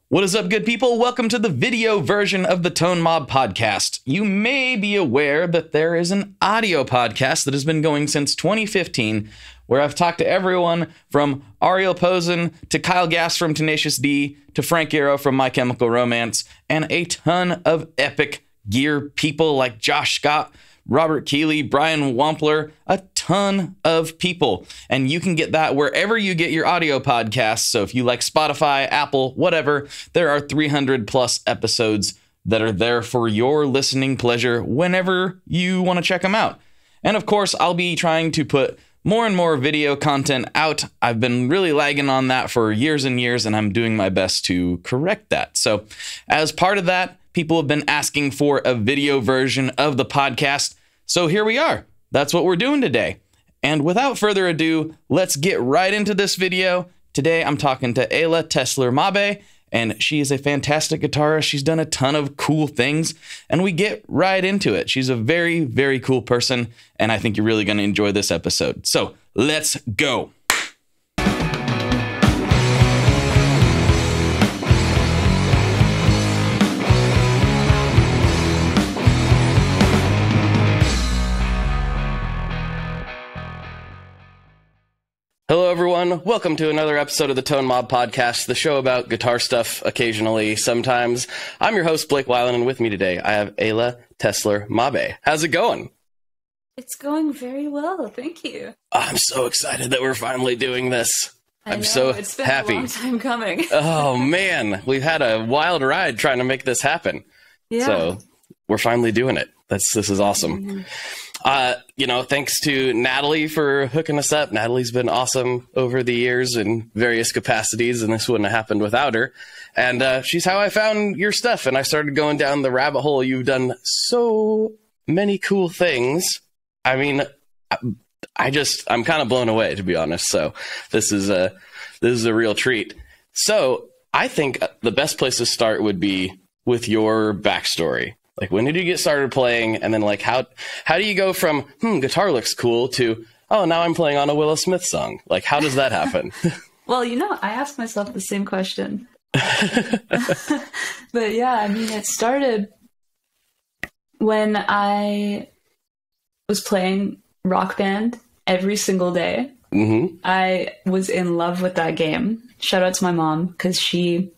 What is up, good people? Welcome to the video version of the Tesler-Mabe podcast. You may be aware that there is an audio podcast that has been going since 2015, where I've talked to everyone from Ariel Posen to Kyle Gass from Tenacious D to Frank Iero from My Chemical Romance, and a ton of epic gear people like Josh Scott, Robert Keeley, Brian Wampler, a ton of people. And you can get that wherever you get your audio podcasts. So if you like Spotify, Apple, whatever, there are 300 plus episodes that are there for your listening pleasure whenever you want to check them out. And of course, I'll be trying to put more and more video content out. I've been really lagging on that for years and years, and I'm doing my best to correct that. So as part of that, people have been asking for a video version of the podcast. So here we are. That's what we're doing today. And without further ado, let's get right into this video. Today, I'm talking to Ayla Tesler-Mabe, and she is a fantastic guitarist. She's done a ton of cool things, and we get right into it. She's a very, very cool person, and I think you're really going to enjoy this episode. So let's go. Hello, everyone. Welcome to another episode of the Tesler-Mabe podcast, the show about guitar stuff occasionally, sometimes. I'm your host, Blake Weiland, and with me today, I have Ayla Tesler-Mabe. How's it going? It's going very well, thank you. I'm so excited that we're finally doing this. I'm so happy. It's been a long time coming. Oh, man. We've had a wild ride trying to make this happen. Yeah. So we're finally doing it. This is awesome. Thanks to Natalie for hooking us up. Natalie's been awesome over the years in various capacities, and this wouldn't have happened without her. And she's how I found your stuff, and I started going down the rabbit hole. You've done so many cool things. I mean, I'm kind of blown away, to be honest. So this is a real treat. So I think the best place to start would be with your backstory. Like, when did you get started playing? And then, like, how do you go from, guitar looks cool to, oh, now I'm playing on a Willow Smith song? Like, how does that happen? Well, I asked myself the same question. But yeah, I mean, it started when I was playing Rock Band every single day. Mm-hmm. I was in love with that game. Shout out to my mom, because she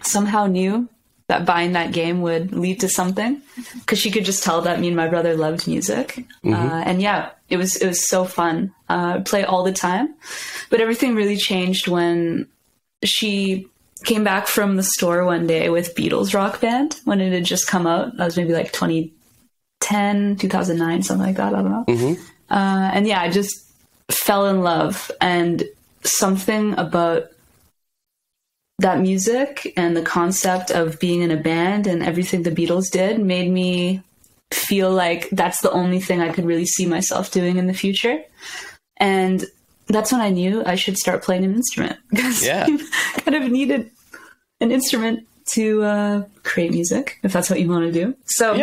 somehow knew that buying that game would lead to something, because she could just tell that me and my brother loved music. Mm-hmm. And yeah, it was so fun. Play all the time. But everything really changed when she came back from the store one day with Beatles Rock Band, when it had just come out. That was maybe like 2010, 2009, something like that. I don't know. Mm-hmm. And yeah, I just fell in love. And something about that music and the concept of being in a band and everything the Beatles did made me feel like that's the only thing I could really see myself doing in the future. And that's when I knew I should start playing an instrument, because I kind of needed an instrument to create music, if that's what you want to do. So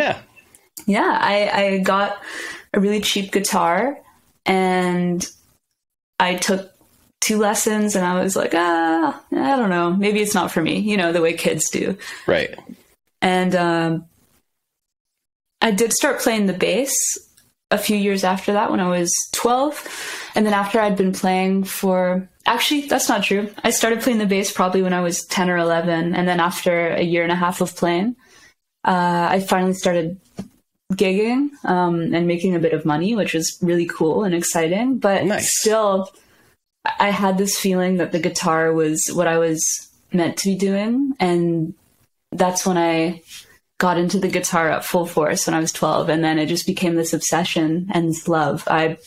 I got a really cheap guitar, and I took 2 lessons, and I was like, I don't know, maybe it's not for me, the way kids do. Right. And I did start playing the bass a few years after that, when I was 12. And then after I'd been playing actually, that's not true. I started playing the bass probably when I was 10 or 11. And then after a year and a half of playing, I finally started gigging and making a bit of money, which was really cool and exciting. But still, I had this feeling that the guitar was what I was meant to be doing. And that's when I got into the guitar at full force, when I was 12. And then it just became this obsession and this love. I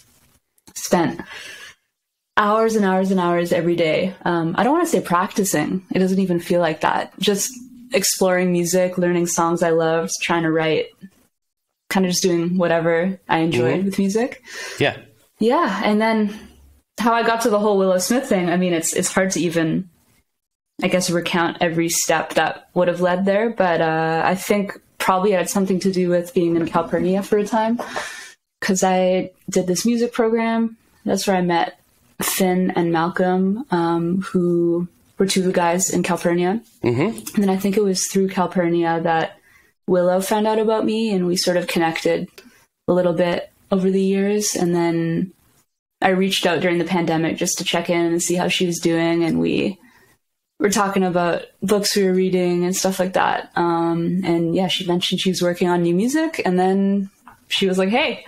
spent hours and hours and hours every day. I don't want to say practicing. It doesn't even feel like that. Just exploring music, learning songs I loved, trying to write, kind of just doing whatever I enjoyed with music. Yeah. Yeah. And then how I got to the whole Willow Smith thing, I mean, it's hard to even, I guess, recount every step that would have led there. But I think probably it had something to do with being in Calpurnia for a time, because I did this music program. That's where I met Finn and Malcolm, who were two of the guys in Calpurnia. And then I think it was through Calpurnia that Willow found out about me, and we sort of connected a little bit over the years. And then I reached out during the pandemic just to check in and see how she was doing. And we were talking about books we were reading and stuff like that. And yeah, she mentioned she was working on new music. And then she was like, hey,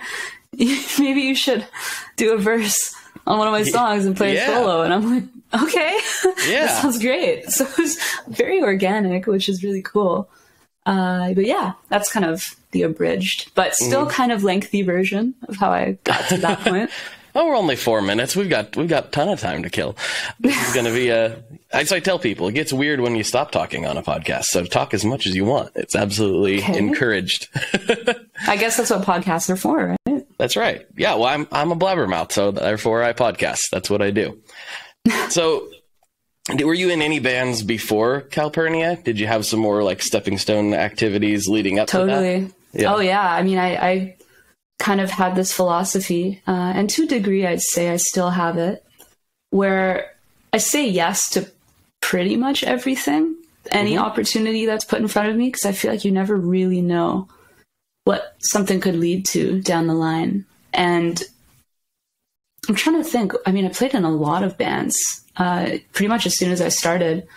maybe you should do a verse on one of my songs and play a solo. And I'm like, okay, that sounds great. So it was very organic, which is really cool. But yeah, that's kind of the abridged, but still kind of lengthy version of how I got to that point. Oh, we're only 4 minutes. We've got a ton of time to kill. This is going to be as I tell people, it gets weird when you stop talking on a podcast. So talk as much as you want. It's absolutely encouraged. I guess that's what podcasts are for, right? That's right. Yeah. Well, I'm a blabbermouth, so therefore I podcast. That's what I do. So were you in any bands before Calpurnia? Did you have some more like stepping stone activities leading up to that? Totally. Yeah. Oh yeah. I mean, I kind of had this philosophy, and to a degree, I'd say I still have it, where I say yes to pretty much everything, any opportunity that's put in front of me, because I feel like you never really know what something could lead to down the line. And I'm trying to think. I mean, I played in a lot of bands pretty much as soon as I started.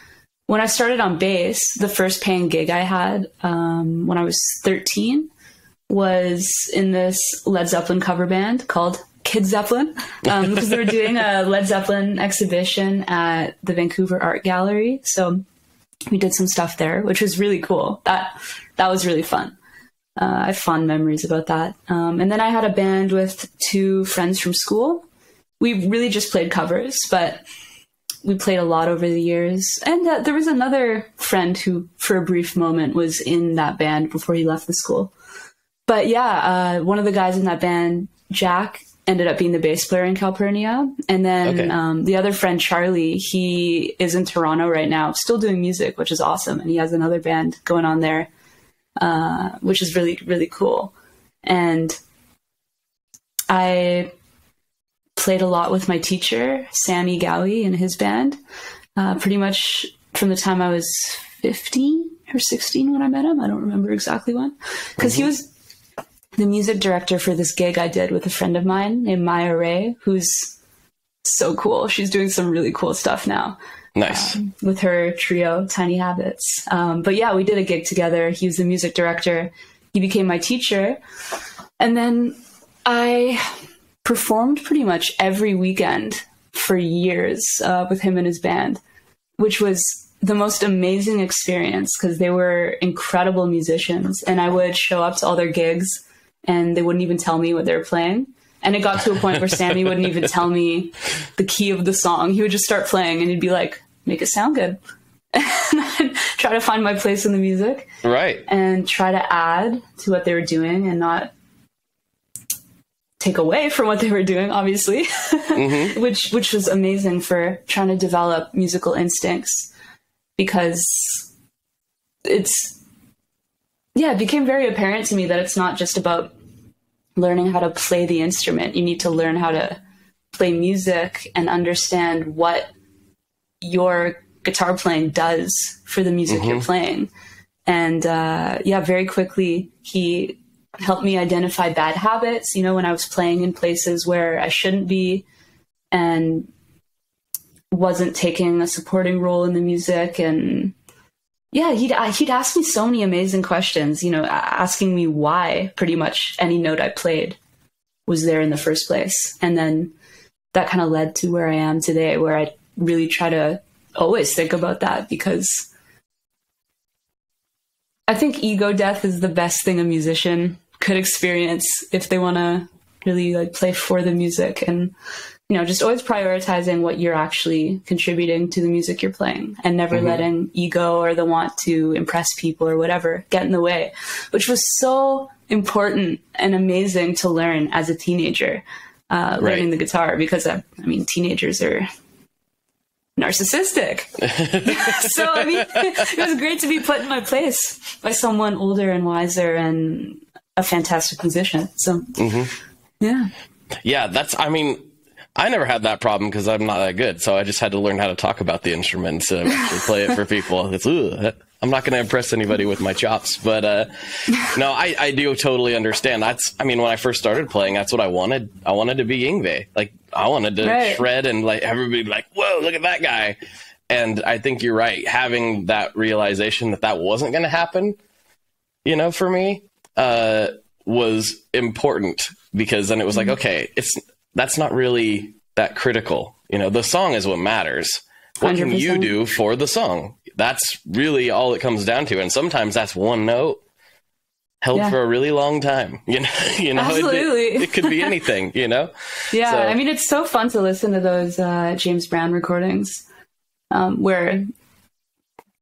When I started on bass, the first paying gig I had when I was 13 was in this Led Zeppelin cover band called Kid Zeppelin, because they were doing a Led Zeppelin exhibition at the Vancouver Art Gallery. So we did some stuff there, which was really cool. That was really fun. I have fond memories about that. And then I had a band with two friends from school. We really just played covers, but we played a lot over the years. And there was another friend who, for a brief moment, was in that band before he left the school. But yeah, one of the guys in that band, Jack, ended up being the bass player in Calpurnia. And then the other friend, Charlie, he is in Toronto right now, still doing music, which is awesome. And he has another band going on there, which is really, really cool. And I played a lot with my teacher, Sammy Gowie, and his band, pretty much from the time I was 15 or 16 when I met him. I don't remember exactly when, because he was the music director for this gig I did with a friend of mine named Maya Ray, who's so cool. She's doing some really cool stuff now. Nice. With her trio, Tiny Habits. But yeah, we did a gig together. He was the music director. He became my teacher. And then I performed pretty much every weekend for years with him and his band, which was the most amazing experience because they were incredible musicians. And I would show up to all their gigs and they wouldn't even tell me what they were playing. And it got to a point where Sammy wouldn't even tell me the key of the song. He would just start playing and he'd be like, make it sound good. And I'd try to find my place in the music. Right. And try to add to what they were doing and not take away from what they were doing, obviously, which was amazing for trying to develop musical instincts, because it became very apparent to me that it's not just about learning how to play the instrument. You need to learn how to play music and understand what your guitar playing does for the music you're playing. And very quickly he helped me identify bad habits, when I was playing in places where I shouldn't be and wasn't taking a supporting role in the music. And yeah, he'd ask me so many amazing questions, asking me why pretty much any note I played was there in the first place. And then that kind of led to where I am today, where I really try to always think about that, because I think ego death is the best thing a musician could experience if they want to really play for the music, and just always prioritizing what you're actually contributing to the music you're playing, and never letting ego or the want to impress people or whatever get in the way, which was so important and amazing to learn as a teenager, learning the guitar, because teenagers are narcissistic. So it was great to be put in my place by someone older and wiser and a fantastic musician. So yeah, that's I never had that problem because I'm not that good. So I just had to learn how to talk about the instruments and actually play it for people. I'm not going to impress anybody with my chops, but no, I do totally understand. When I first started playing, that's what I wanted. I wanted to be Yngwie. Like, I wanted to shred and like everybody like, whoa, look at that guy. And I think you're right. Having that realization that wasn't going to happen, for me, was important, because then it was like, okay, that's not really that critical. The song is what matters. What 100%. Can you do for the song? That's really all it comes down to. And sometimes that's one note held for a really long time. Absolutely. It could be anything, Yeah. So, it's so fun to listen to those James Brown recordings where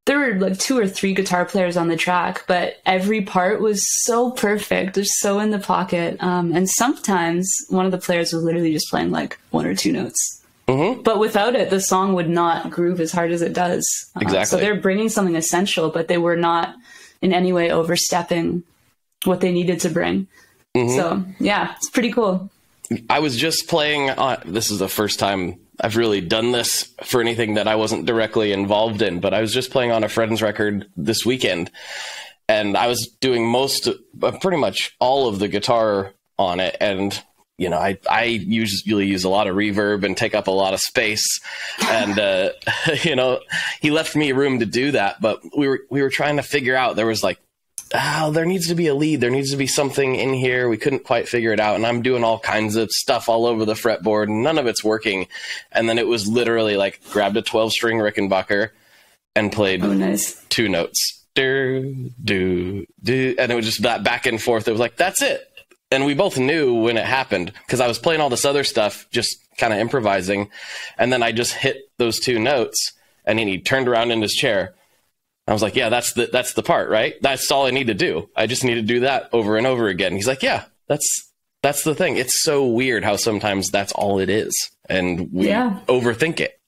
there were like 2 or 3 guitar players on the track, but every part was so perfect. They're so in the pocket. And sometimes one of the players was literally just playing like 1 or 2 notes. Mm-hmm. But without it, the song would not groove as hard as it does. Exactly. So they're bringing something essential, but they were not in any way overstepping what they needed to bring. Mm-hmm. So yeah, it's pretty cool. I was just playing this is the first time I've really done this for anything that I wasn't directly involved in, but I was just playing on a friend's record this weekend, and I was doing pretty much all of the guitar on it. And, I usually use a lot of reverb and take up a lot of space. And, he left me room to do that, but we were trying to figure out, there was like, there needs to be a lead. There needs to be something in here. We couldn't quite figure it out. And I'm doing all kinds of stuff all over the fretboard, and none of it's working. And then it was literally like, grabbed a 12-string Rickenbacker and played 2 notes. Do, do, do. And it was just that back and forth. It was like, that's it. And we both knew when it happened, because I was playing all this other stuff, just kind of improvising. And then I just hit those 2 notes, and then he turned around in his chair. I was like, yeah, that's the part, right? That's all I need to do. I just need to do that over and over again. He's like, yeah, that's the thing. It's so weird how sometimes that's all it is, and we overthink it,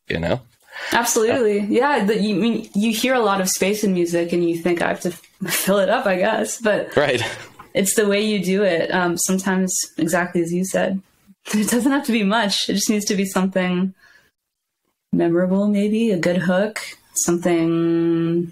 Absolutely. You hear a lot of space in music and you think I have to fill it up, I guess, but right. It's the way you do it. Sometimes, exactly as you said, it doesn't have to be much. It just needs to be something memorable, maybe a good hook, something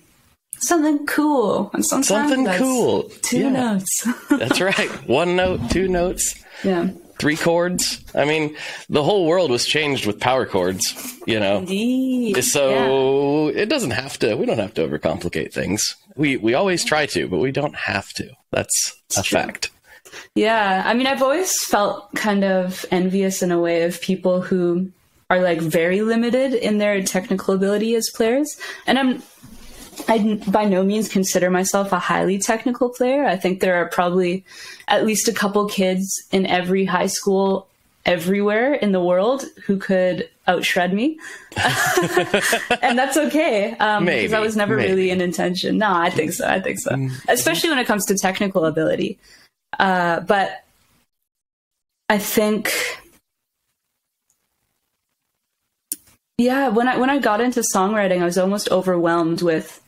cool. And sometimes that's cool. 2 notes. That's right. 1 note, 2 notes. Yeah. 3 chords. The whole world was changed with power chords, Indeed. So we don't have to overcomplicate things. We always try to, but we don't have to. That's a fact. Yeah. I've always felt kind of envious in a way of people who are like very limited in their technical ability as players. And I by no means consider myself a highly technical player. I think there are probably at least a couple kids in every high school everywhere in the world who could outshred me. And that's okay. Because that was never really an intention. No, I think so. Especially when it comes to technical ability. But I think, when I got into songwriting, I was almost overwhelmed with,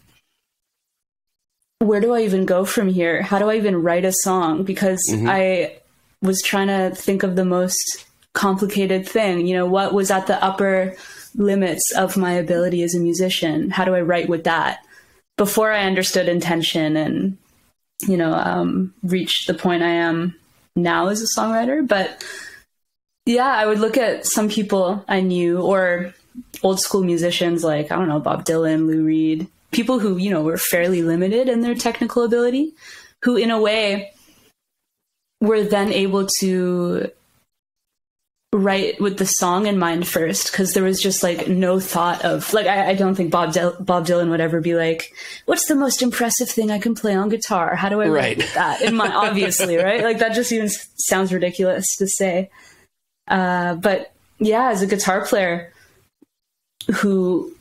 where do I even go from here? How do I even write a song? Because I was trying to think of the most complicated thing. What was at the upper limits of my ability as a musician? How do I write with that? Before I understood intention and, reached the point I am now as a songwriter. But I would look at some people I knew, or old school musicians like, I don't know, Bob Dylan, Lou Reed, people who, were fairly limited in their technical ability, who in a way were then able to write with the song in mind first, because there was just like no thought of, like, I don't think Bob Dylan would ever be like, what's the most impressive thing I can play on guitar? How do I write with that in mind? Obviously, right? Like, that just even sounds ridiculous to say. But as a guitar player who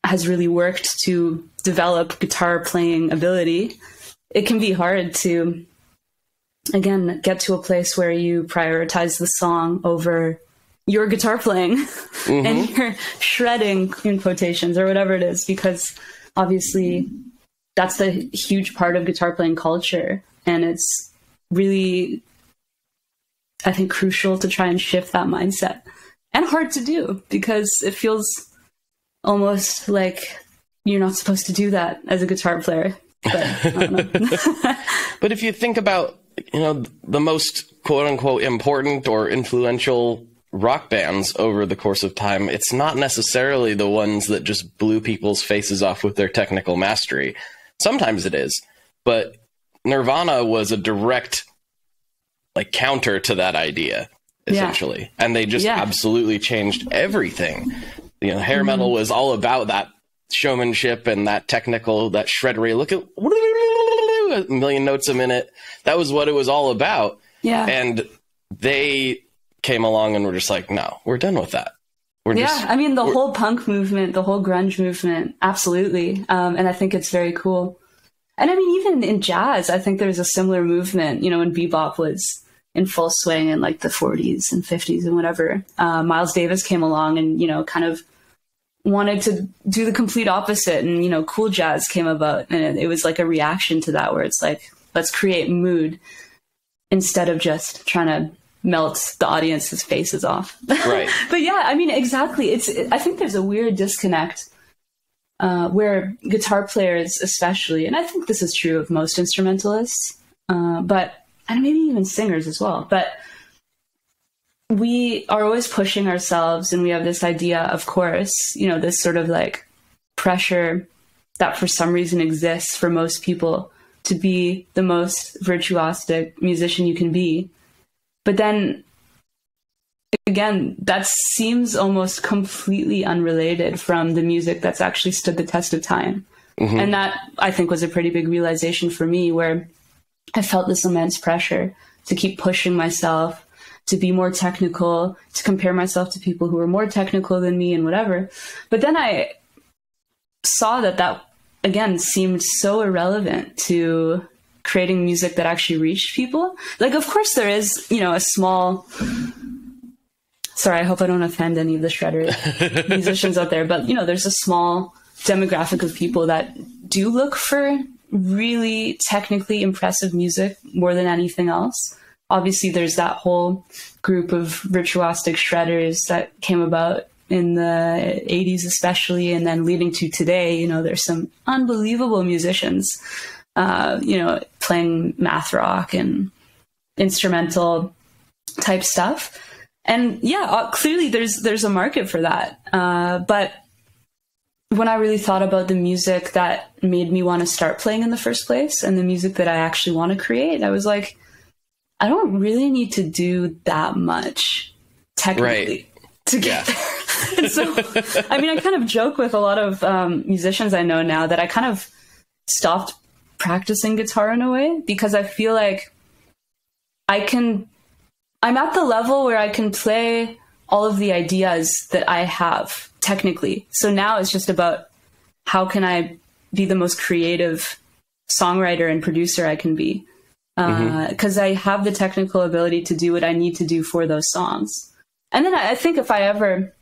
has really worked to develop guitar playing ability, it can be hard to, again, get to a place where you prioritize the song over your guitar playing and your shredding, in quotations, or whatever it is, because obviously that's a huge part of guitar playing culture. And it's really I think, crucial to try and shift that mindset, and hard to do because it feels almost like you're not supposed to do that as a guitar player. But I don't know. But if you think about, the most quote unquote important or influential rock bands over the course of time, it's not necessarily the ones that just blew people's faces off with their technical mastery. Sometimes it is, but Nirvana was a direct counter to that idea, essentially. Yeah. And they just absolutely changed everything. Hair metal was all about that showmanship and that technical, that shreddery, look at a million notes a minute. That was what it was all about. Yeah. And they came along and were just like, no, we're done with that. The whole punk movement, the whole grunge movement, absolutely. And I think it's very cool. And even in jazz, I think there's a similar movement, when bebop was in full swing in the 40s and 50s and whatever. Miles Davis came along and, kind of wanted to do the complete opposite. And, cool jazz came about, and it was like a reaction to that, where it's like, let's create mood instead of just trying to melt the audience's faces off. Right. But exactly. I think there's a weird disconnect where guitar players especially, and I think this is true of most instrumentalists, and maybe even singers as well, but we are always pushing ourselves, and we have this idea, of course, this sort of pressure that for some reason exists for most people to be the most virtuosic musician you can be. But then again, that seems almost completely unrelated from the music that's actually stood the test of time. Mm-hmm. And that, I think, was a pretty big realization for me, where I felt this immense pressure to keep pushing myself, to be more technical, to compare myself to people who were more technical than me and whatever. But then I saw that again seemed so irrelevant to creating music that actually reached people. Of course there is, a small, sorry, I hope I don't offend any of the shredder musicians out there, but there's a small demographic of people that do look for really technically impressive music more than anything else. Obviously, there's that whole group of virtuosic shredders that came about in the 80s especially, and then leading to today, there's some unbelievable musicians, playing math rock and instrumental type stuff. And clearly there's a market for that. But when I really thought about the music that made me want to start playing in the first place, and the music that I actually want to create, I was like, I don't really need to do that much technically to get there. And so, I kind of joke with a lot of musicians I know now that I kind of stopped practicing guitar in a way, because I feel like I'm at the level where I can play all of the ideas that I have technically. So now it's just about how can I be the most creative songwriter and producer I can be. Because I have the technical ability to do what I need to do for those songs. And then I think if I ever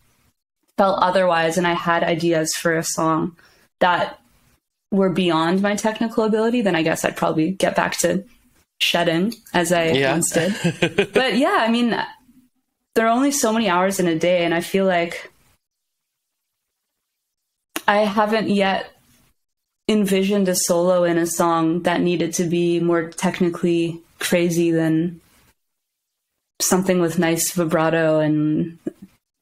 felt otherwise and I had ideas for a song that were beyond my technical ability, then I guess I'd probably get back to shedding as I once did. But there are only so many hours in a day, and I feel like I haven't yet envisioned a solo in a song that needed to be more technically crazy than something with nice vibrato and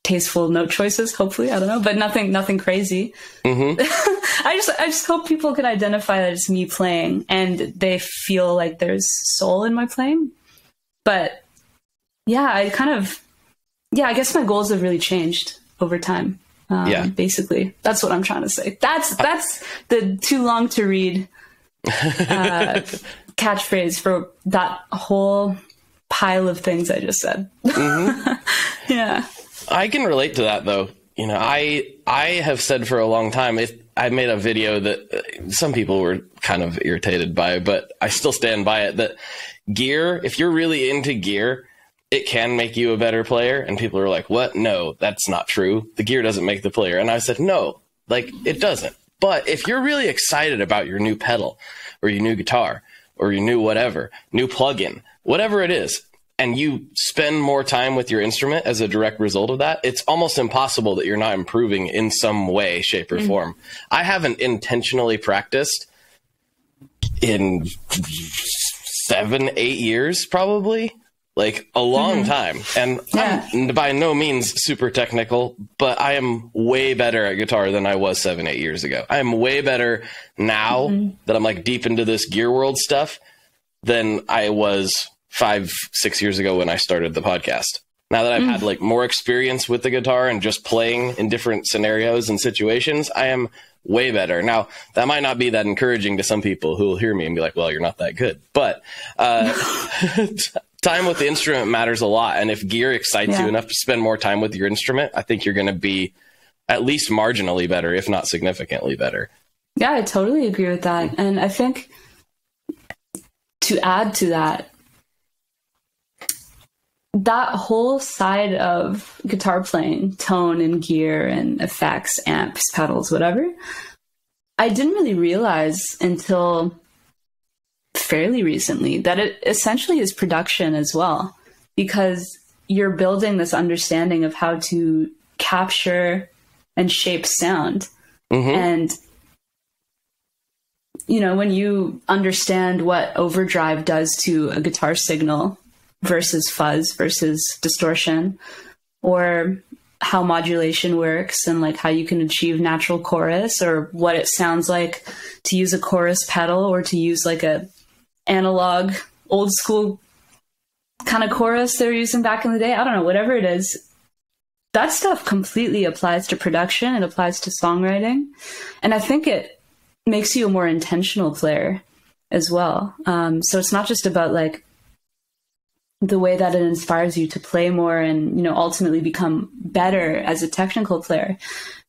tasteful note choices, hopefully. I don't know, but nothing crazy. Mm-hmm. I just hope people can identify that it's me playing and they feel like there's soul in my playing. But I guess my goals have really changed over time. Basically, that's what I'm trying to say. That's the too long to read catchphrase for that whole pile of things I just said. Mm-hmm. Yeah. I can relate to that though. I have said for a long time, I made a video that some people were kind of irritated by, but I still stand by it, that gear, if you're really into gear, it can make you a better player. And people are like, what? No, that's not true. The gear doesn't make the player. And I said, no, it doesn't. But if you're really excited about your new pedal or your new guitar or your new whatever, new plugin, whatever it is, and you spend more time with your instrument as a direct result of that, it's almost impossible that you're not improving in some way, shape, or form. I haven't intentionally practiced in 7-8 years, probably, like a long time. And I'm by no means super technical, but I am way better at guitar than I was 7-8 years ago. I am way better now that I'm like deep into this gear world stuff than I was 5-6 years ago when I started the podcast. Now that I've had like more experience with the guitar and just playing in different scenarios and situations, I am way better. Now, that might not be that encouraging to some people who will hear me and be like, well, you're not that good. But time with the instrument matters a lot. And if gear excites you enough to spend more time with your instrument, I think you're going to be at least marginally better, if not significantly better. Yeah, I totally agree with that. And I think to add to that, that whole side of guitar playing, tone and gear and effects, amps, pedals, whatever, I didn't really realize until fairly recently that it essentially is production as well, because you're building this understanding of how to capture and shape sound. And, you know, when you understand what overdrive does to a guitar signal versus fuzz versus distortion, or how modulation works and like how you can achieve natural chorus, or what it sounds like to use a chorus pedal or to use like a analog old school kind of chorus they were using back in the day. I don't know, whatever it is, that stuff completely applies to production. It applies to songwriting. And I think it makes you a more intentional player as well. So it's not just about like the way that it inspires you to play more and, you know, ultimately become better as a technical player.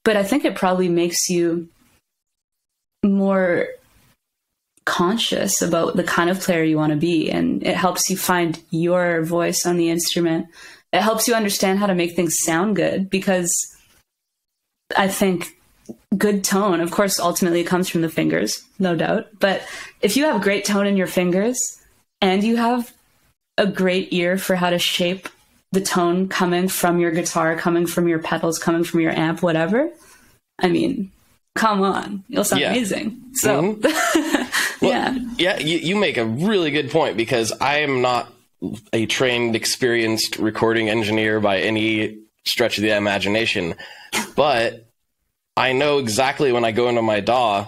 But I think it probably makes you more conscious about the kind of player you want to be. And it helps you find your voice on the instrument. It helps you understand how to make things sound good, because I think good tone, of course, ultimately comes from the fingers, no doubt. But if you have great tone in your fingers and you have a great ear for how to shape the tone coming from your guitar, coming from your pedals, coming from your amp, whatever, I mean, come on, you'll sound amazing. So, you make a really good point, because I am not a trained, experienced recording engineer by any stretch of the imagination, but I know exactly when I go into my DAW,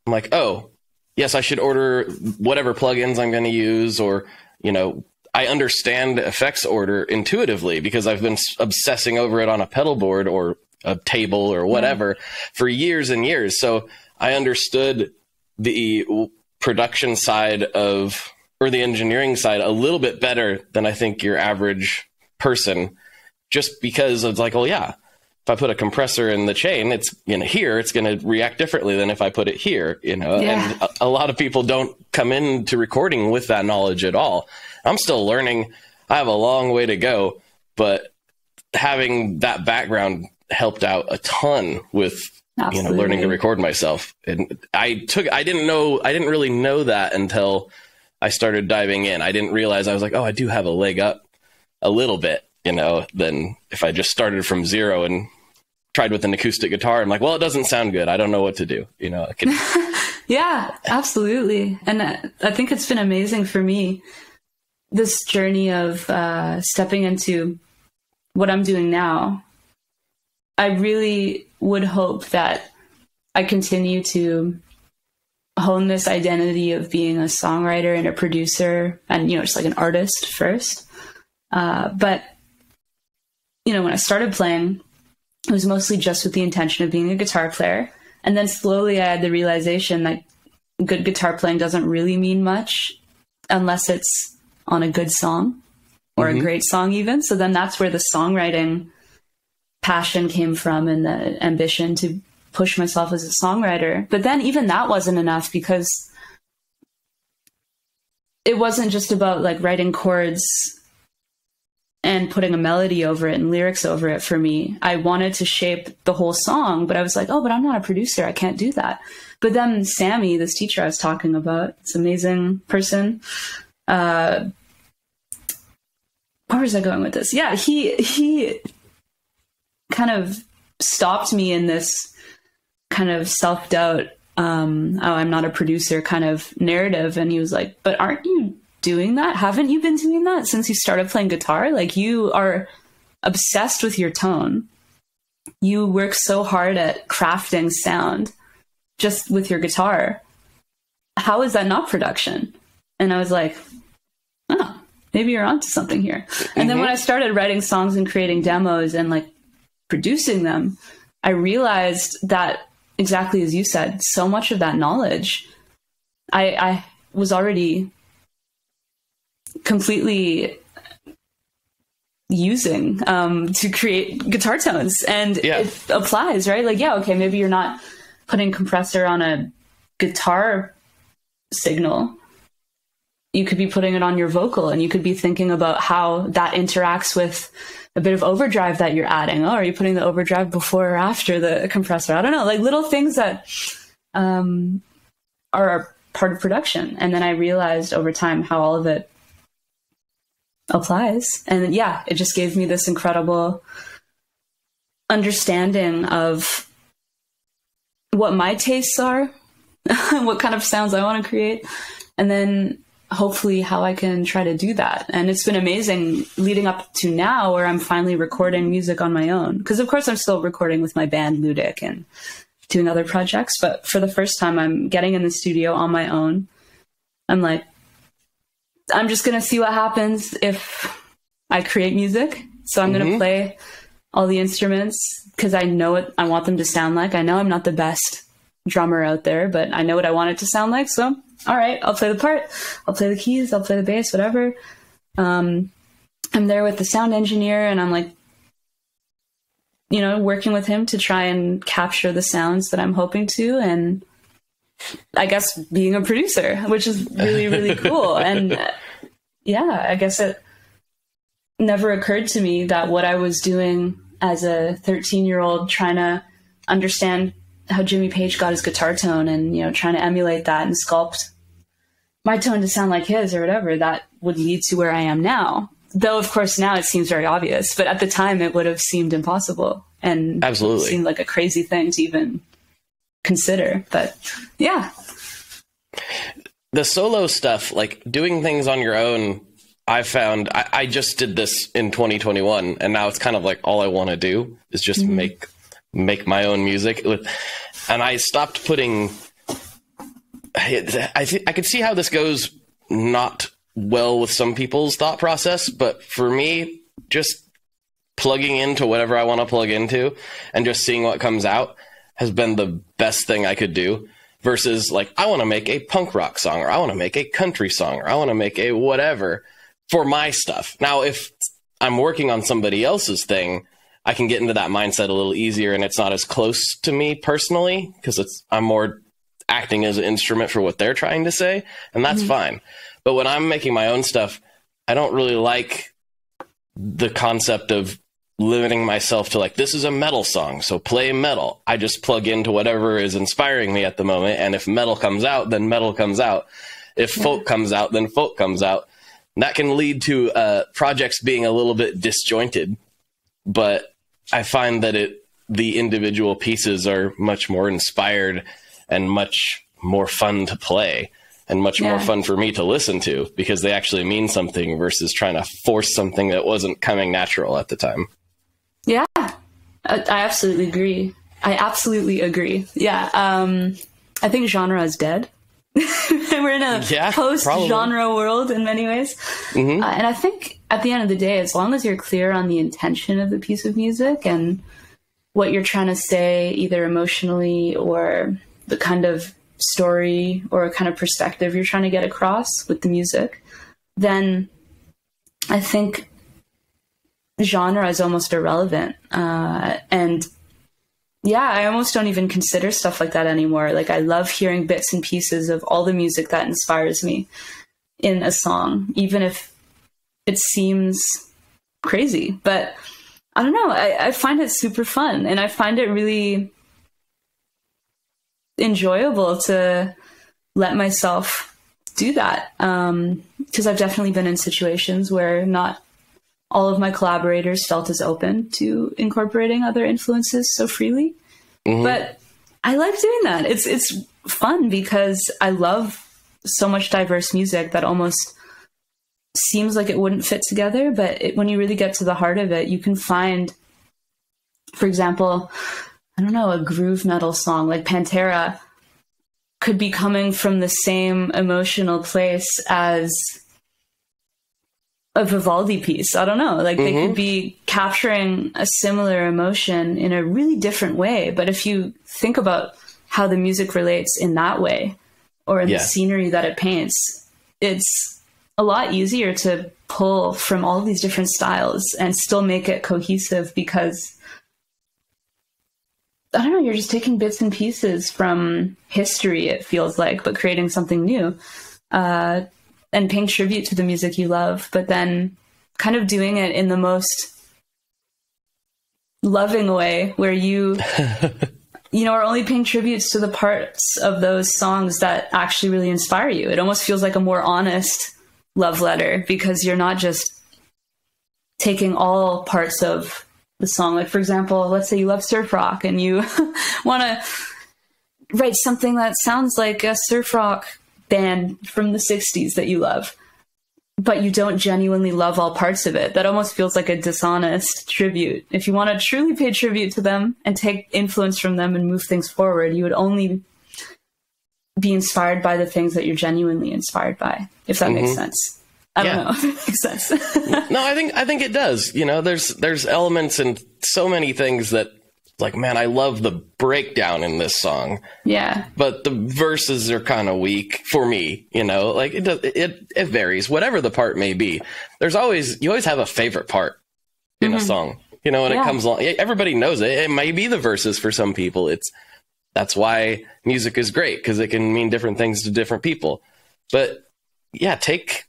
I'm like, oh, yes, I should order whatever plugins I'm going to use, or, you know, I understand effects order intuitively because I've been obsessing over it on a pedal board or a table or whatever for years and years. So I understood the production side of, or the engineering side, a little bit better than I think your average person, just because it's like, oh yeah, if I put a compressor in the chain, it's here, it's going to react differently than if I put it here, you know. And a lot of people don't come into recording with that knowledge at all. I'm still learning. I have a long way to go, but having that background helped out a ton with learning to record myself. And I didn't really know that until I started diving in. I didn't realize, I was like, oh, I do have a leg up a little bit, you know, than if I just started from zero and tried with an acoustic guitar. I'm like, well, it doesn't sound good. I don't know what to do. You know, Yeah, absolutely. And I think it's been amazing for me, this journey of stepping into what I'm doing now. I really would hope that I continue to hone this identity of being a songwriter and a producer and, you know, just like an artist first. But, you know, when I started playing, it was mostly just with the intention of being a guitar player. And then slowly I had the realization that good guitar playing doesn't really mean much unless it's on a good song or a great song even. So then that's where the songwriting passion came from, and the ambition to push myself as a songwriter. But then even that wasn't enough, because it wasn't just about like writing chords and putting a melody over it and lyrics over it for me. I wanted to shape the whole song, but I was like, oh, but I'm not a producer. I can't do that. But then Sammy, this teacher I was talking about, this amazing person, where was I going with this? Yeah, he kind of stopped me in this kind of self-doubt, oh, I'm not a producer kind of narrative. And he was like, but aren't you doing that? Haven't you been doing that since you started playing guitar? Like, you are obsessed with your tone. You work so hard at crafting sound just with your guitar. How is that not production? And I was like, oh, maybe you're onto something here. And then when I started writing songs and creating demos and like producing them, I realized that, exactly as you said, so much of that knowledge I was already completely using to create guitar tones. And it applies, right? Like, yeah, okay, maybe you're not putting compressor on a guitar signal. You could be putting it on your vocal, and you could be thinking about how that interacts with a bit of overdrive that you're adding. Oh, are you putting the overdrive before or after the compressor? I don't know, like little things that are part of production. And then I realized over time how all of it applies. And yeah, it just gave me this incredible understanding of what my tastes are, what kind of sounds I want to create, and then hopefully how I can try to do that. And it's been amazing leading up to now, where I'm finally recording music on my own. Because of course I'm still recording with my band Ludic and doing other projects, but for the first time I'm getting in the studio on my own. I'm like, I'm just going to see what happens if I create music. So I'm going to play all the instruments because I know what I want them to sound like. I know I'm not the best drummer out there, but I know what I want it to sound like. So, all right, I'll play the part. I'll play the keys. I'll play the bass, whatever. I'm there with the sound engineer, and I'm like, you know, working with him to try and capture the sounds that I'm hoping to. And I guess being a producer, which is really, really cool. And yeah, I guess it never occurred to me that what I was doing as a 13-year-old trying to understand how Jimmy Page got his guitar tone and, you know, trying to emulate that and sculpt my tone to sound like his or whatever, that would lead to where I am now. Though, of course, now it seems very obvious, but at the time it would have seemed impossible and absolutely seemed like a crazy thing to even consider. But yeah. The solo stuff, like doing things on your own, I found I just did this in 2021, and now it's kind of like all I want to do is just make my own music. And I stopped putting. I could see how this goes not well with some people's thought process, but for me, just plugging into whatever I want to plug into and just seeing what comes out has been the best thing I could do. Versus like, I want to make a punk rock song, or I want to make a country song, or I want to make a whatever for my stuff. Now, if I'm working on somebody else's thing, I can get into that mindset a little easier, and it's not as close to me personally because I'm more acting as an instrument for what they're trying to say, and that's fine. But when I'm making my own stuff, I don't really like the concept of limiting myself to like, this is a metal song, so play metal. I just plug into whatever is inspiring me at the moment, and if metal comes out, then metal comes out. If folk comes out, then folk comes out. And that can lead to projects being a little bit disjointed, but I find that the individual pieces are much more inspired and much more fun to play and much more fun for me to listen to because they actually mean something versus trying to force something that wasn't coming natural at the time. Yeah, I absolutely agree. Yeah. I think genre is dead. We're in a post-genre world in many ways. And I think at the end of the day, as long as you're clear on the intention of the piece of music and what you're trying to say, either emotionally or the kind of story or kind of perspective you're trying to get across with the music, then I think genre is almost irrelevant. And yeah, I almost don't even consider stuff like that anymore. Like, I love hearing bits and pieces of all the music that inspires me in a song, even if it seems crazy. But I don't know, I find it super fun, and I find it really enjoyable to let myself do that. Because I've definitely been in situations where not all of my collaborators felt as open to incorporating other influences so freely. But I like doing that. It's fun because I love so much diverse music that almost seems like it wouldn't fit together. But when you really get to the heart of it, you can find, for example, I don't know, a groove metal song like Pantera could be coming from the same emotional place as a Vivaldi piece. I don't know. Like they could be capturing a similar emotion in a really different way. But if you think about how the music relates in that way, or in the scenery that it paints, it's a lot easier to pull from all these different styles and still make it cohesive, because I don't know, you're just taking bits and pieces from history, it feels like, but creating something new, and paying tribute to the music you love, but then kind of doing it in the most loving way, where you are only paying tributes to the parts of those songs that actually really inspire you. It almost feels like a more honest love letter, because you're not just taking all parts of the song. Like, for example, let's say you love surf rock and you want to write something that sounds like a surf rock band from the 60s that you love, but you don't genuinely love all parts of it. That almost feels like a dishonest tribute. If you want to truly pay tribute to them and take influence from them and move things forward, you would only be inspired by the things that you're genuinely inspired by, if that makes sense. I don't know if it makes sense. No, I think it does. You know, there's elements and so many things that, like, man, I love the breakdown in this song. Yeah. But the verses are kind of weak for me, you know, like it varies, whatever the part may be. You always have a favorite part in a song, you know, when it comes along. Everybody knows it. It may be the verses for some people. That's why music is great, because it can mean different things to different people. But yeah, take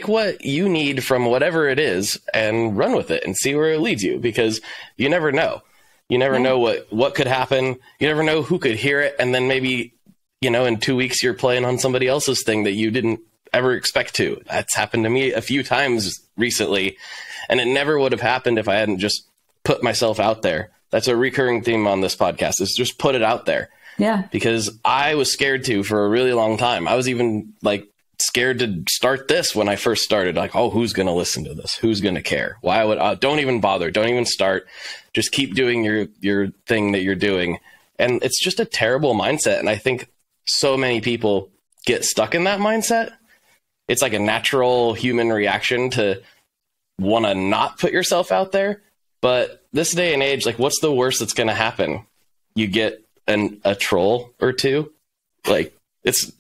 what you need from whatever it is and run with it and see where it leads you, because you never know. You never know what could happen. You never know who could hear it. And then maybe, you know, in 2 weeks, you're playing on somebody else's thing that you didn't ever expect to. That's happened to me a few times recently. And it never would have happened if I hadn't just put myself out there. That's a recurring theme on this podcast, is just put it out there. Yeah. Because I was scared to for a really long time. I was even like scared to start this when I first started. Like, oh, who's going to listen to this? Who's going to care? Why would don't even bother. Don't even start. Just keep doing your thing that you're doing. And it's just a terrible mindset. And I think so many people get stuck in that mindset. It's like a natural human reaction to want to not put yourself out there. But this day and age, like, what's the worst that's going to happen? You get a troll or two. Like, it's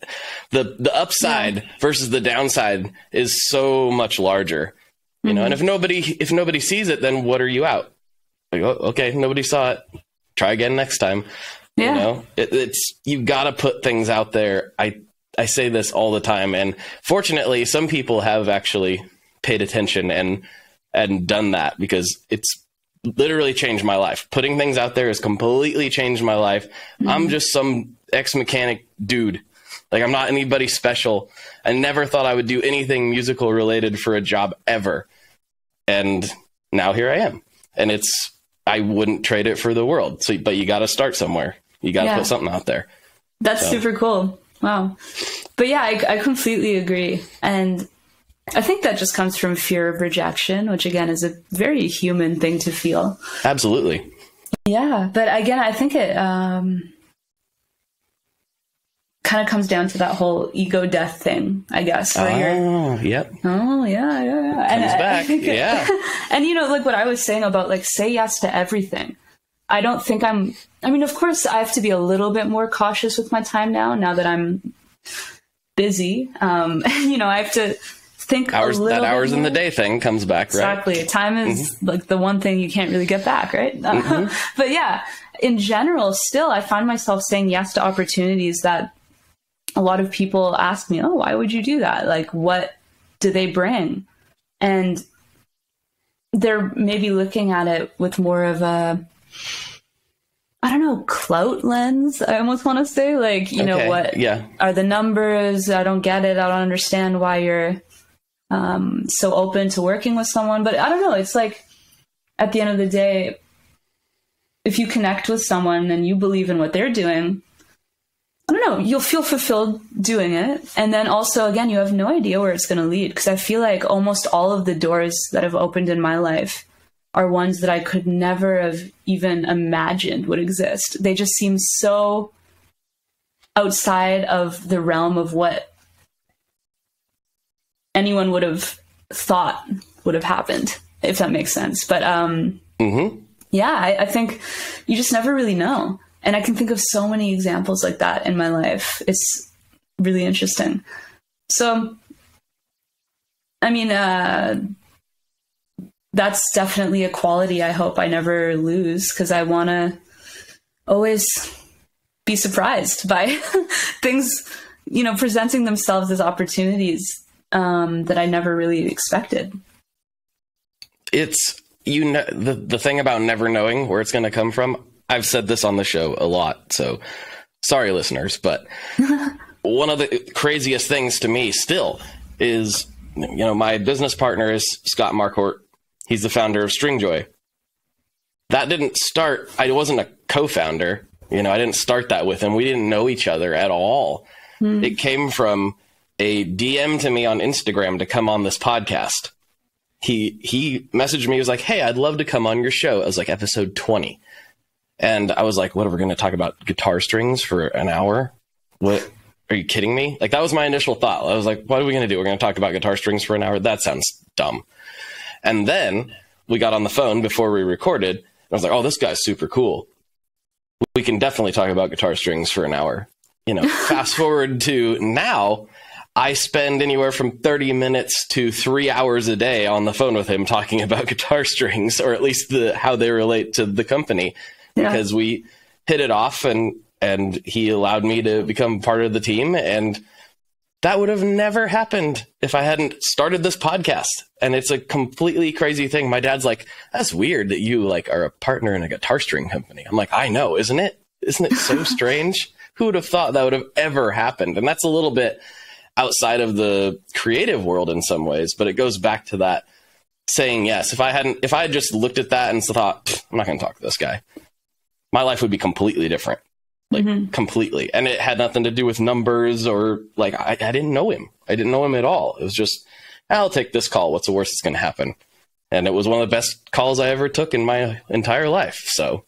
the upside versus the downside is so much larger, you know. And if nobody sees it, then what are you out? Like, oh, okay, nobody saw it. Try again next time. You know, you got to put things out there. I say this all the time, and fortunately, some people have actually paid attention and done that, because it's literally changed my life. Putting things out there has completely changed my life. I'm just some ex-mechanic dude. Like, I'm not anybody special. I never thought I would do anything musical related for a job ever. And now here I am. And I wouldn't trade it for the world. So, but you got to start somewhere. You got to put something out there. That's super cool. Wow. But yeah, I completely agree. And I think that just comes from fear of rejection, which again is a very human thing to feel. Absolutely. Yeah. But again, I think it kind of comes down to that whole ego death thing, I guess. Yep. Oh, yeah. Comes back. And, you know, like what I was saying about, like, say yes to everything. I don't think I mean, of course, I have to be a little bit more cautious with my time now that I'm busy. You know, I have to think hours more. in the day thing comes back, exactly. Right? Time is like the one thing you can't really get back, right? But yeah, in general, still, I find myself saying yes to opportunities that a lot of people ask me, oh, why would you do that? Like, what do they bring? And they're maybe looking at it with more of a, I don't know, clout lens, I almost want to say. Like, you know, what are the numbers? I don't get it. I don't understand why you're so open to working with someone. But I don't know. It's like, at the end of the day, if you connect with someone and you believe in what they're doing, I don't know, you'll feel fulfilled doing it. And then also, again, you have no idea where it's going to lead. Because I feel like almost all of the doors that have opened in my life are ones that I could never have even imagined would exist. They just seem so outside of the realm of what anyone would have thought would have happened, if that makes sense. But yeah, I think you just never really know. And I can think of so many examples like that in my life. It's really interesting. So, I mean, that's definitely a quality I hope I never lose, because I want to always be surprised by things, you know, presenting themselves as opportunities that I never really expected. It's, you know, the thing about never knowing where it's going to come from. I've said this on the show a lot, so sorry, listeners, but one of the craziest things to me still is, you know, my business partner is Scott Marquardt. He's the founder of Stringjoy. That didn't start, I wasn't a co-founder, you know, I didn't start that with him. We didn't know each other at all. It came from a DM to me on Instagram to come on this podcast. He messaged me, he was like, hey, I'd love to come on your show. It was like episode 20. And I was like, what, are we going to talk about guitar strings for an hour? What, are you kidding me? Like, that was my initial thought. I was like, what are we going to do? We're going to talk about guitar strings for an hour? That sounds dumb. And then we got on the phone before we recorded. And I was like, oh, this guy's super cool. We can definitely talk about guitar strings for an hour. You know, fast forward to now, I spend anywhere from 30 minutes to 3 hours a day on the phone with him talking about guitar strings, or at least how they relate to the company. Because we hit it off, and he allowed me to become part of the team. And that would have never happened if I hadn't started this podcast. And it's a completely crazy thing. My dad's like, that's weird that you like are a partner in a guitar string company. I'm like, I know, isn't it? Isn't it so strange? Who would have thought that would have ever happened? And that's a little bit outside of the creative world in some ways, but it goes back to that saying yes. If I had just looked at that and thought, I'm not going to talk to this guy, my life would be completely different, like completely. And it had nothing to do with numbers or like, I didn't know him. I didn't know him at all. It was just, I'll take this call. What's the worst that's going to happen? And it was one of the best calls I ever took in my entire life. So,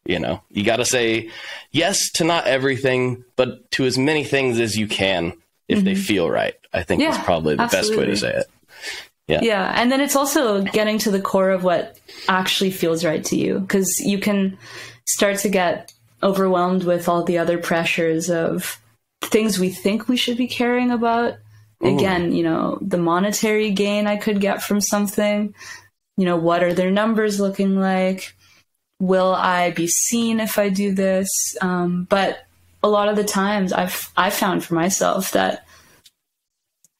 you know, you got to say yes to not everything, but to as many things as you can if they feel right, I think is probably the best way to say it. Yeah. And then it's also getting to the core of what actually feels right to you, because you can start to get overwhelmed with all the other pressures of things we think we should be caring about. Again, you know, the monetary gain I could get from something, you know, what are their numbers looking like? Will I be seen if I do this? But a lot of the times I've found for myself that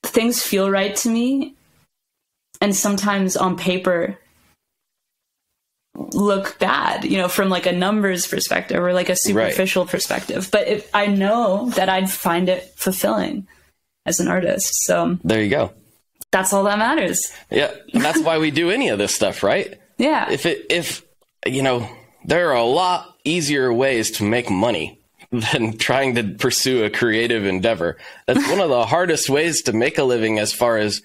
things feel right to me, and sometimes on paper look bad, you know, from like a numbers perspective or like a superficial perspective. But if I know that I'd find it fulfilling as an artist. So there you go. That's all that matters. Yeah. And that's why we do any of this stuff, right? Yeah. If, you know, there are a lot easier ways to make money than trying to pursue a creative endeavor. That's one of the hardest ways to make a living, as far as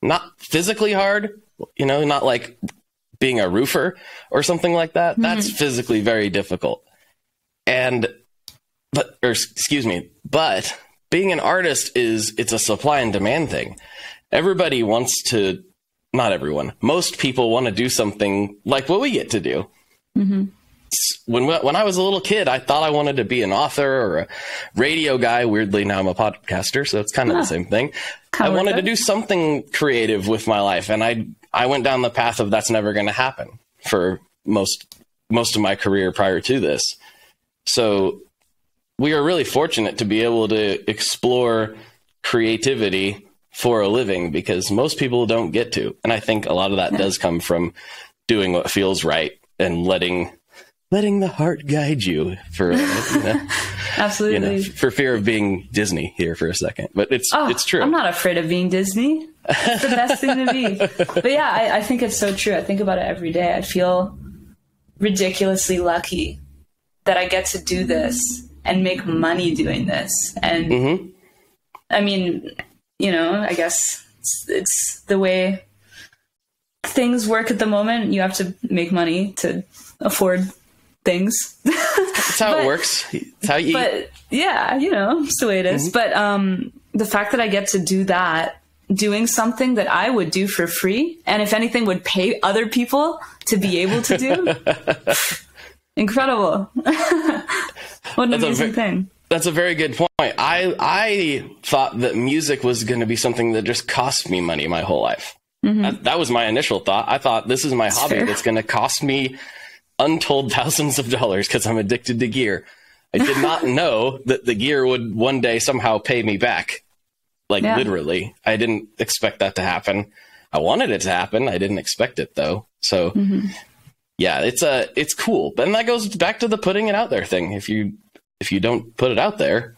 not physically hard, you know, not like being a roofer or something like that. That's physically very difficult. But being an artist it's a supply and demand thing. Everybody wants to, not everyone, most people want to do something like what we get to do. When I was a little kid, I thought I wanted to be an author or a radio guy. Weirdly, now I'm a podcaster, so it's kind of the same thing. I wanted to do something creative with my life, and I went down the path of that's never going to happen for most of my career prior to this. So we are really fortunate to be able to explore creativity for a living, because most people don't get to. And I think a lot of that does come from doing what feels right and letting letting the heart guide you for, Absolutely. For fear of being Disney here for a second. But it's true. I'm not afraid of being Disney. It's the best thing to be. But yeah, I think it's so true. I think about it every day. I feel ridiculously lucky that I get to do this and make money doing this. And I mean, I guess it's the way things work at the moment. You have to make money to afford things. That's how it works. It's how you eat. But yeah, it's the way it is. But the fact that I get to do that, doing something that I would do for free, and if anything would pay other people to be able to do, incredible. What an amazing thing. That's a very good point. I thought that music was going to be something that just cost me money my whole life. That was my initial thought. I thought, this is my hobby that's going to cost me untold thousands of dollars because I'm addicted to gear. I did not know that the gear would one day somehow pay me back. Literally. I didn't expect that to happen. I wanted it to happen. I didn't expect it though. So yeah, it's cool. And that goes back to the putting it out there thing. If you don't put it out there,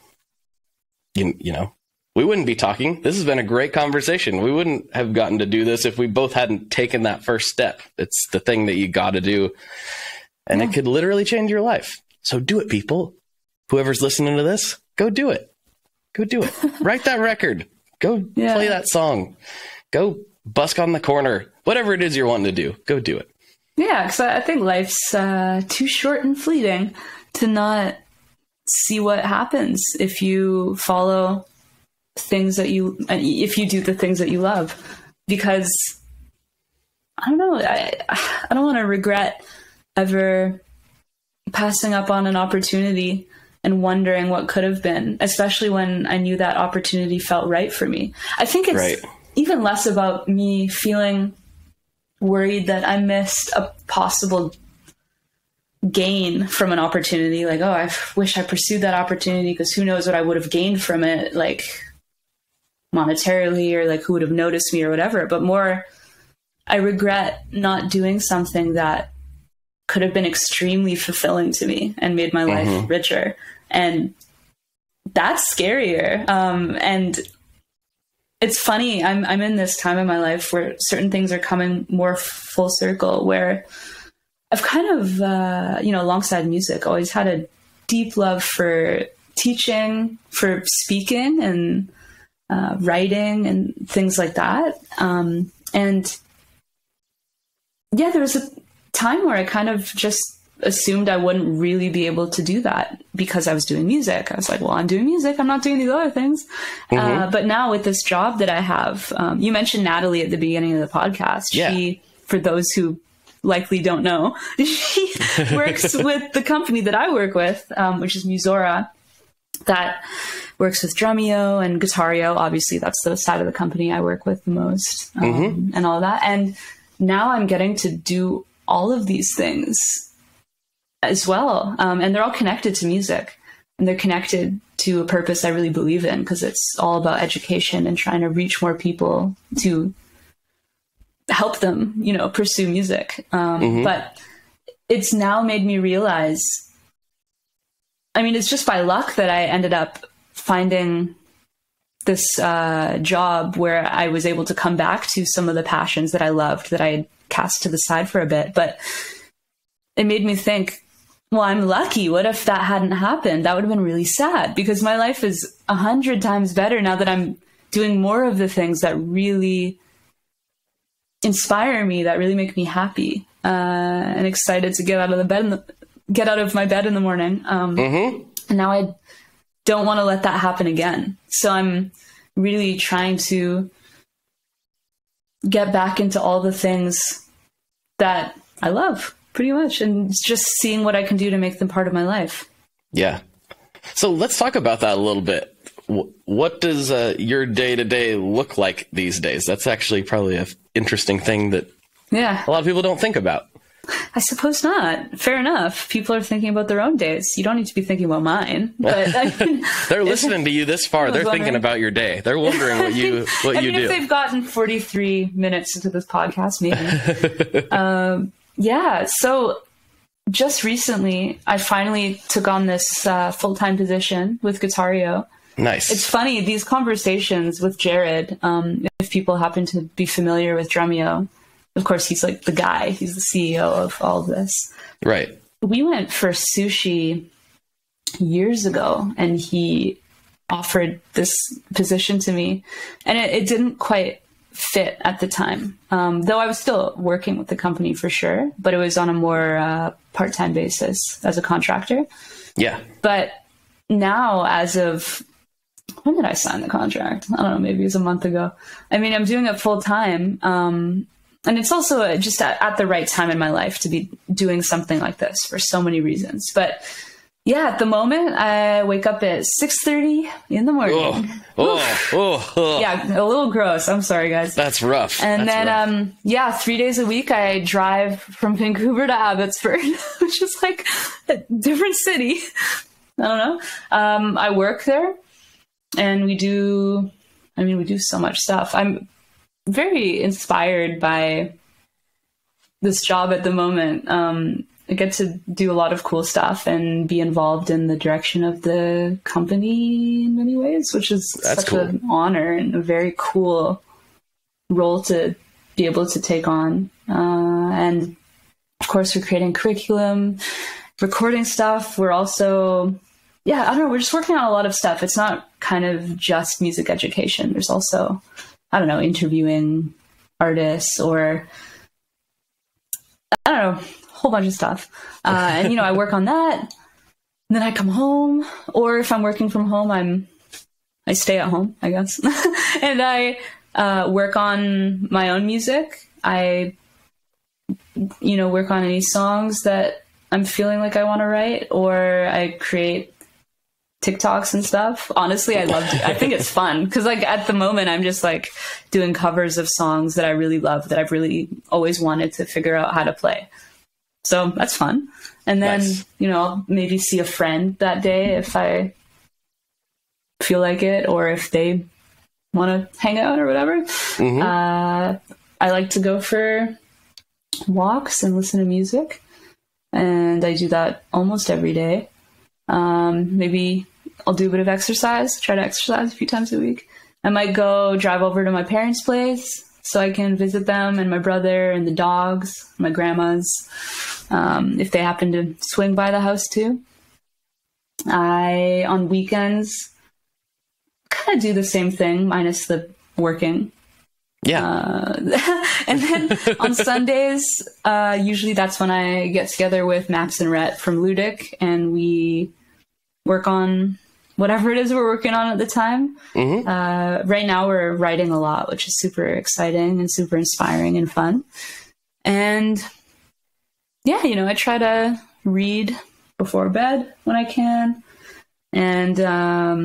you know, we wouldn't be talking. This has been a great conversation. We wouldn't have gotten to do this if we both hadn't taken that first step. It's the thing that you got to do, and it could literally change your life. So do it, people. Whoever's listening to this, go do it. Go do it. Write that record. Go play that song. Go busk on the corner. Whatever it is you're wanting to do, go do it. Yeah, because I think life's too short and fleeting to not see what happens if you follow things that if you do the things that you love. Because I don't know, I don't want to regret ever passing up on an opportunity and wondering what could have been, especially when I knew that opportunity felt right for me. I think it's even less about me feeling worried that I missed a possible gain from an opportunity. Like, oh, I wish I pursued that opportunity because who knows what I would have gained from it, like monetarily, or like who would have noticed me or whatever. But more, I regret not doing something that could have been extremely fulfilling to me and made my life richer. And that's scarier. And it's funny. I'm in this time in my life where certain things are coming more full circle, where I've kind of, alongside music, always had a deep love for teaching, for speaking and writing and things like that. And yeah, there was a time where I kind of just assumed I wouldn't really be able to do that because I was doing music. I was like, well, I'm doing music. I'm not doing these other things. But now with this job that I have, you mentioned Natalie at the beginning of the podcast. Yeah. She, for those who likely don't know, she works with the company that I work with, which is Musora, that works with Drumeo and Guitario. Obviously, that's the side of the company I work with the most, and all that. And now I'm getting to do all of these things as well. And they're all connected to music, and they're connected to a purpose I really believe in, because it's all about education and trying to reach more people to help them, pursue music. But it's now made me realize, it's just by luck that I ended up finding this job where I was able to come back to some of the passions that I loved, that I had cast to the side for a bit. But it made me think, well, I'm lucky. What if that hadn't happened? That would have been really sad, because my life is 100 times better now that I'm doing more of the things that really inspire me, that really make me happy, and excited to get out of my bed in the morning. And now I don't want to let that happen again. So I'm really trying to get back into all the things that I love, pretty much, and just seeing what I can do to make them part of my life. Yeah. So let's talk about that a little bit. What does your day-to-day look like these days? That's actually probably an interesting thing that a lot of people don't think about. I suppose not. Fair enough. People are thinking about their own days. You don't need to be thinking about mine. But they're listening to you this far. They're thinking about your day. They're wondering what you do. If they've gotten 43 minutes into this podcast, maybe. So just recently, I finally took on this full-time position with Guitario. Nice. It's funny, these conversations with Jared, if people happen to be familiar with Drumeo, of course, he's like the guy. He's the CEO of all of this. Right. We went for sushi years ago, and he offered this position to me, and it didn't quite fit at the time. Though I was still working with the company for sure, but it was on a more part-time basis as a contractor. Yeah. But now, as of, when did I sign the contract? I don't know, maybe it was a month ago. I mean, I'm doing it full time. And it's also just at the right time in my life to be doing something like this for so many reasons. But yeah, at the moment, I wake up at 6:30 in the morning. Yeah, a little gross. I'm sorry, guys. That's rough. And That's rough. 3 days a week, I drive from Vancouver to Abbotsford, which is like a different city. I don't know. I work there, and we do so much stuff. I'm very inspired by this job at the moment. I get to do a lot of cool stuff and be involved in the direction of the company in many ways, which is such an honor and a very cool role to be able to take on. And of course, we're creating curriculum, recording stuff. We're also, I don't know, we're just working on a lot of stuff. It's not kind of just music education. There's also, I don't know, interviewing artists or, I don't know, whole bunch of stuff. And, I work on that. And then I come home, or if I'm working from home, I stay at home, I guess. And I work on my own music. I, work on any songs that I'm feeling like I want to write, or I create TikToks and stuff. Honestly, I think it's fun because like at the moment I'm just like doing covers of songs that I really love, that I've really always wanted to figure out how to play. So that's fun. And then, nice. I'll maybe see a friend that day if I feel like it, or if they want to hang out or whatever. Mm-hmm. I like to go for walks and listen to music, and I do that almost every day. Maybe I'll do a bit of exercise, try to exercise a few times a week. I might go drive over to my parents' place so I can visit them and my brother and the dogs, my grandma's, if they happen to swing by the house too. On weekends, kind of do the same thing, minus the working. Yeah. And then on Sundays, usually that's when I get together with Max and Rhett from Ludic, and we work on whatever it is we're working on at the time. Mm-hmm. Right now we're writing a lot, which is super exciting and super inspiring and fun. And I try to read before bed when I can. And I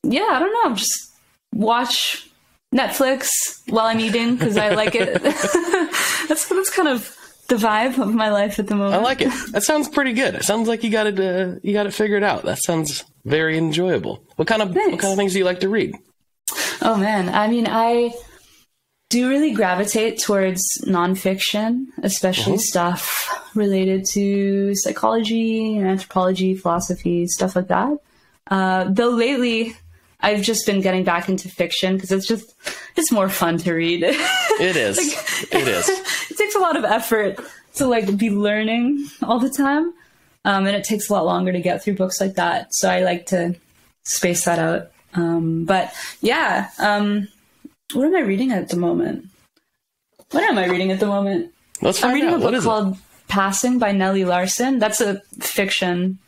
don't know, just watch Netflix while I'm eating because I like it. That's kind of the vibe of my life at the moment. I like it. That sounds pretty good. It sounds like you got it figured out. That sounds very enjoyable. What kind of things do you like to read? Oh man, I mean, I do really gravitate towards nonfiction, especially stuff related to psychology and anthropology, philosophy, stuff like that. Though lately, I've just been getting back into fiction because it's more fun to read. It is. It is. It takes a lot of effort to be learning all the time. And it takes a lot longer to get through books like that. So I like to space that out. What am I reading at the moment? I'm reading a book called Passing by Nellie Larson. That's a fiction.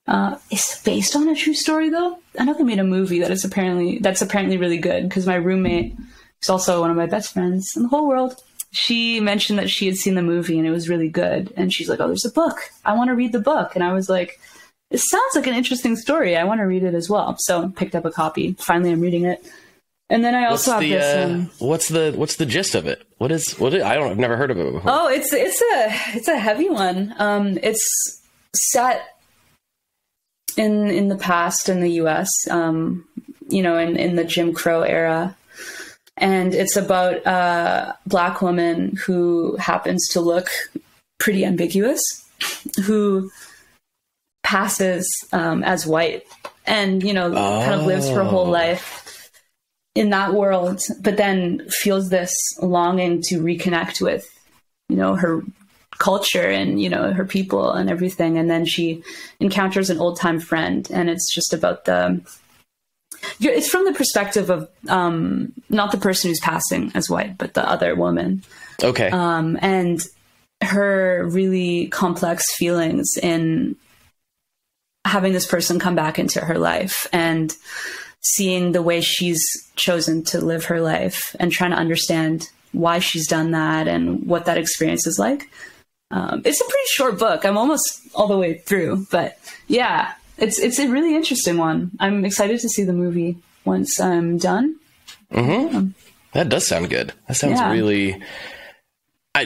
It's based on a true story, though. I know they made a movie that's apparently really good because my roommate, who's also one of my best friends in the whole world, she mentioned that she had seen the movie and it was really good. And she's like, "Oh, there's a book. I want to read the book." And I was like, "It sounds like an interesting story. I want to read it as well." So picked up a copy. Finally, I'm reading it. And then I also have this. What's the gist of it? I've never heard of it before. Oh, it's a heavy one. It's set in the past in the U.S. In the Jim Crow era, and it's about a Black woman who happens to look pretty ambiguous, who passes as white and, you know, kind of lives her whole life in that world, but then feels this longing to reconnect with, you know, her culture and, you know, her people and everything. And then she encounters an old time friend, and it's just about it's from the perspective of not the person who's passing as white, but the other woman. Okay. And her really complex feelings in having this person come back into her life and seeing the way she's chosen to live her life and trying to understand why she's done that and what that experience is like. It's a pretty short book. I'm almost all the way through, but yeah, it's a really interesting one. I'm excited to see the movie once I'm done. Mm-hmm. That does sound good. That sounds really...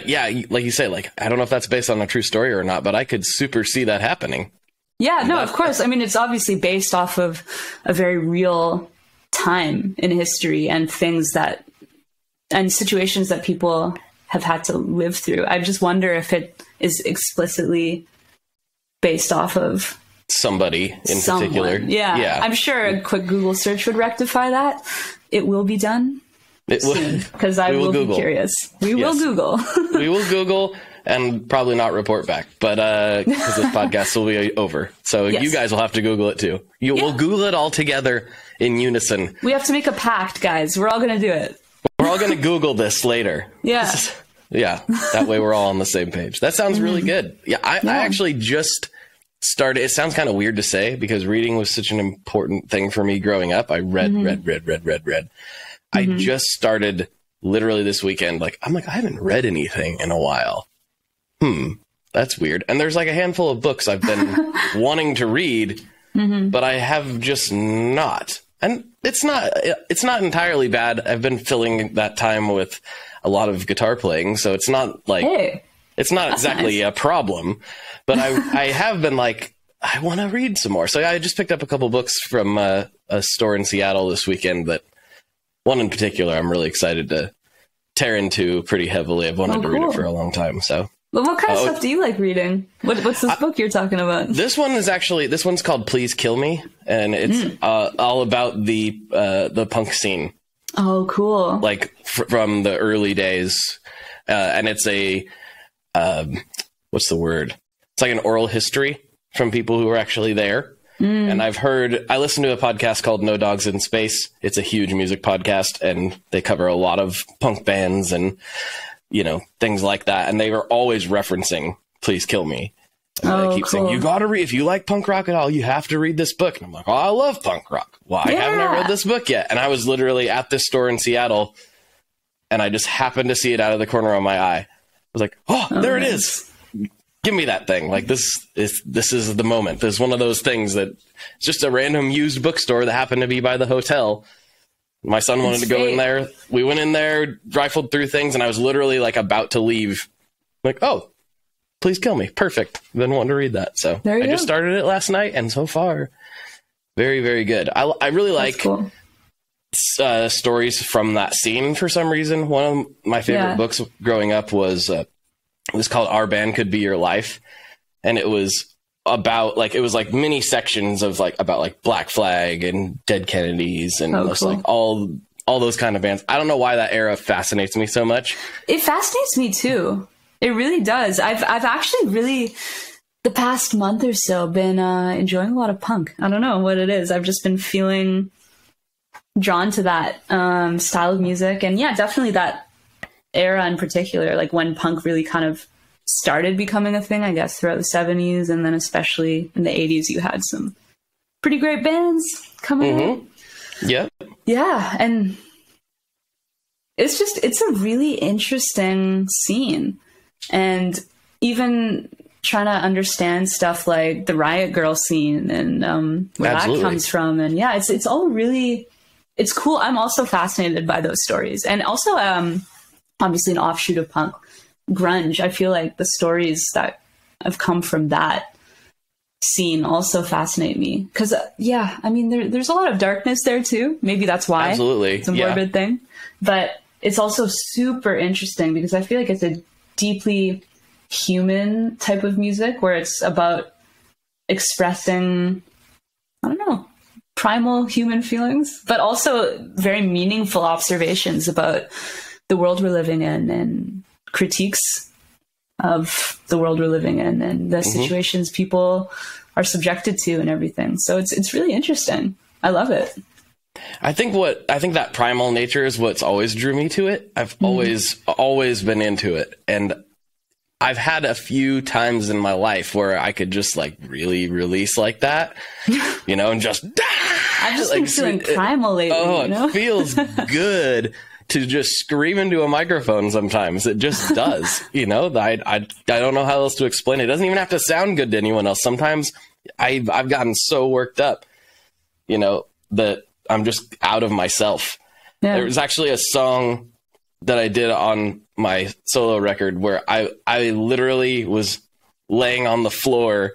yeah, like you say, like, I don't know if that's based on a true story or not, but I could super see that happening. Yeah, no, of course. I mean, it's obviously based off of a very real time in history and things that, and situations that people have had to live through. I just wonder if it is explicitly based off of somebody in someone. Particular. Yeah. I'm sure a quick Google search would rectify that. It will be done. Because I will be curious. We will Google. We will Google and probably not report back, but because this podcast will be over. So you guys will have to Google it too. We'll Google it all together in unison. We have to make a pact, guys. We're all going to do it. We're all going to Google this later. Yeah. Yeah. That way we're all on the same page. That sounds really good. Yeah. I actually just started. It sounds kind of weird to say because reading was such an important thing for me growing up. I read. I just started literally this weekend. I'm like, I haven't read anything in a while. That's weird. And there's like a handful of books I've been wanting to read, but I have just not. And it's not entirely bad. I've been filling that time with a lot of guitar playing, so it's not like it's not exactly a problem. But I have been like, I want to read some more. So I just picked up a couple books from a store in Seattle this weekend. That one in particular, I'm really excited to tear into pretty heavily. I've wanted to read it for a long time. So. Well, what kind of stuff do you like reading? What's this book you're talking about? This one's called Please Kill Me, and it's all about the punk scene. Oh, cool! Like from the early days, and it's a what's the word? It's like an oral history from people who were actually there. And I listened to a podcast called No Dogs in Space. It's a huge music podcast, and they cover a lot of punk bands and, you know, things like that. And they were always referencing Please Kill Me. And they keep saying, you got to read, if you like punk rock at all, you have to read this book. And I'm like, oh, I love punk rock. Why haven't I read this book yet? And I was literally at this store in Seattle, and I just happened to see it out of the corner of my eye. I was like, there it is. Give me that thing. Like this is the moment. There's one of those things that it's just a random used bookstore that happened to be by the hotel. My son wanted to go in there. We went in there, rifled through things, and I was literally like about to leave. Like, oh, Please Kill Me. Perfect. Been wanting to read that. So I just started it last night, and so far, very, very good. I really like stories from that scene for some reason. One of my favorite books growing up was it was called Our Band Could Be Your Life. And it was about it was like mini sections of about Black Flag and Dead Kennedys and like all those kind of bands. I don't know why that era fascinates me so much. It fascinates me too. It really does. I've actually really the past month or so been enjoying a lot of punk. I don't know what it is. I've just been feeling drawn to that style of music. And yeah, definitely that era in particular, like when punk really kind of started becoming a thing, I guess, throughout the 70s, and then especially in the 80s, you had some pretty great bands coming in. Yeah, and it's a really interesting scene. And even trying to understand stuff like the Riot Girl scene and where that comes from. And yeah, it's all really, it's cool. I'm also fascinated by those stories. And also, obviously an offshoot of punk, grunge. I feel like the stories that have come from that scene also fascinate me. Because, I mean, there's a lot of darkness there too. Maybe that's why. Absolutely. It's a morbid thing. But it's also super interesting because I feel like it's a deeply human type of music where it's about expressing, I don't know, primal human feelings, but also very meaningful observations about the world we're living in and critiques of the world we're living in and the situations people are subjected to and everything. So it's really interesting. I love it. I think that primal nature is what's always drew me to it. I've always been into it. And I've had a few times in my life where I could just like really release like that, you know, and just, I've just been feeling primal lately. Oh, you know? It feels good to just scream into a microphone sometimes. It just does, you know. I don't know how else to explain it. It doesn't even have to sound good to anyone else. Sometimes I've gotten so worked up, you know, that I'm just out of myself. Yeah. There was actually a song that I did on my solo record where I literally was laying on the floor,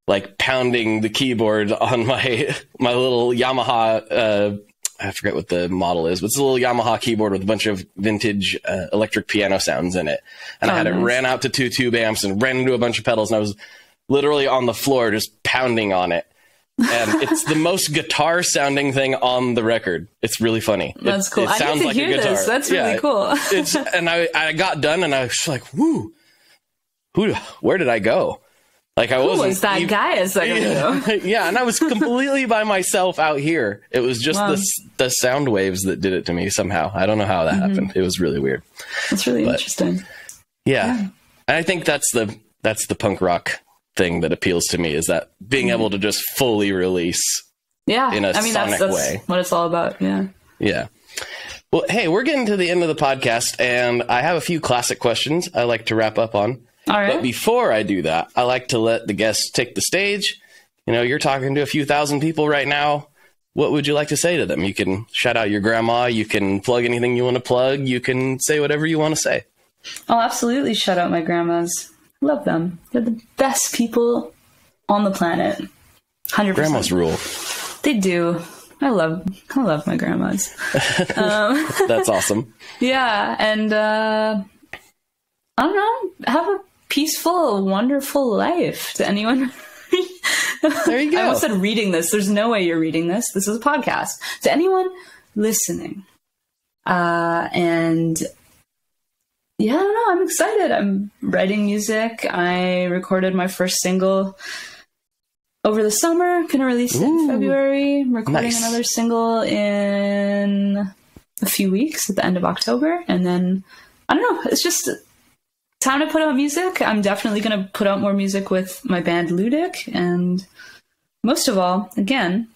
like pounding the keyboard on my little Yamaha, I forget what the model is, but it's a little Yamaha keyboard with a bunch of vintage electric piano sounds in it. And I had it ran out to 2 tube amps and ran into a bunch of pedals, and I was literally on the floor just pounding on it. And it's the most guitar sounding thing on the record. It's really funny. That's cool. It sounds like a guitar. This. That's really cool. And I got done and I was like, whoo, where did I go? Like I wasn't. Who was that guy a second ago? Yeah, and I was completely by myself out here. It was just the sound waves that did it to me somehow. I don't know how that happened. It was really weird. That's really interesting. Yeah. And I think that's the punk rock thing that appeals to me, is that being able to just fully release in a sonic way. What it's all about. Yeah. Well, hey, we're getting to the end of the podcast, and I have a few classic questions I like to wrap up on. All right. But before I do that, I like to let the guests take the stage. You know, you're talking to a few thousand people right now. What would you like to say to them? You can shout out your grandma. You can plug anything you want to plug. You can say whatever you want to say. I'll absolutely shout out my grandmas. Love them. They're the best people on the planet. 100%. Grandmas rule. They do. I love my grandmas. That's awesome. Yeah, and I don't know, have a peaceful, wonderful life. To anyone, there you go. I almost said reading this. There's no way you're reading this. This is a podcast. To anyone listening, and yeah, I don't know. I'm excited. I'm writing music. I recorded my first single over the summer. Gonna release it in February. I'm recording another single in a few weeks at the end of October. And then, I don't know, it's just time to put out music. I'm definitely gonna put out more music with my band Ludic. And most of all, again,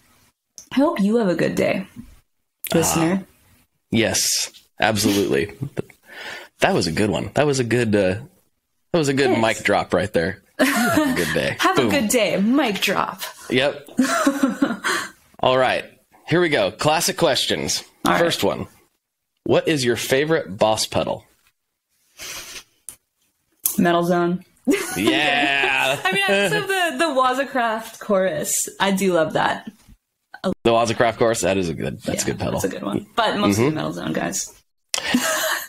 I hope you have a good day, listener. Yes, absolutely. That was a good one. That was a good mic drop right there. Have a good day. Have a good day. Mic drop. Yep. All right. Here we go. Classic questions. First one. What is your favorite Boss pedal? Metal Zone. Yeah. I mean, I also the Wazacraft chorus. I do love that. The Wazacraft chorus. That's a good pedal. That's a good one. But mostly Metal Zone, guys.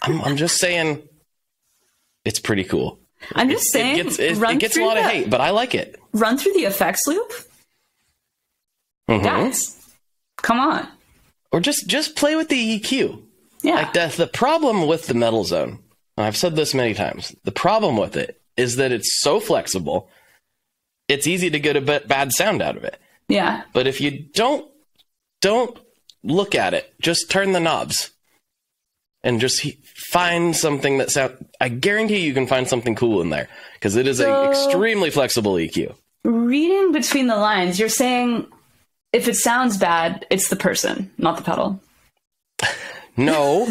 I'm just saying, it's pretty cool. I'm just saying, it gets a lot of hate, but I like it. Run through the effects loop, guys. Come on, or just play with the EQ. Yeah, like the problem with the Metal Zone, and I've said this many times. The problem with it is that it's so flexible. It's easy to get a bad sound out of it. Yeah, but if you don't look at it, just turn the knobs. And just find something that sounds... I guarantee you can find something cool in there. Because it is an extremely flexible EQ. Reading between the lines, you're saying if it sounds bad, it's the person, not the pedal. No.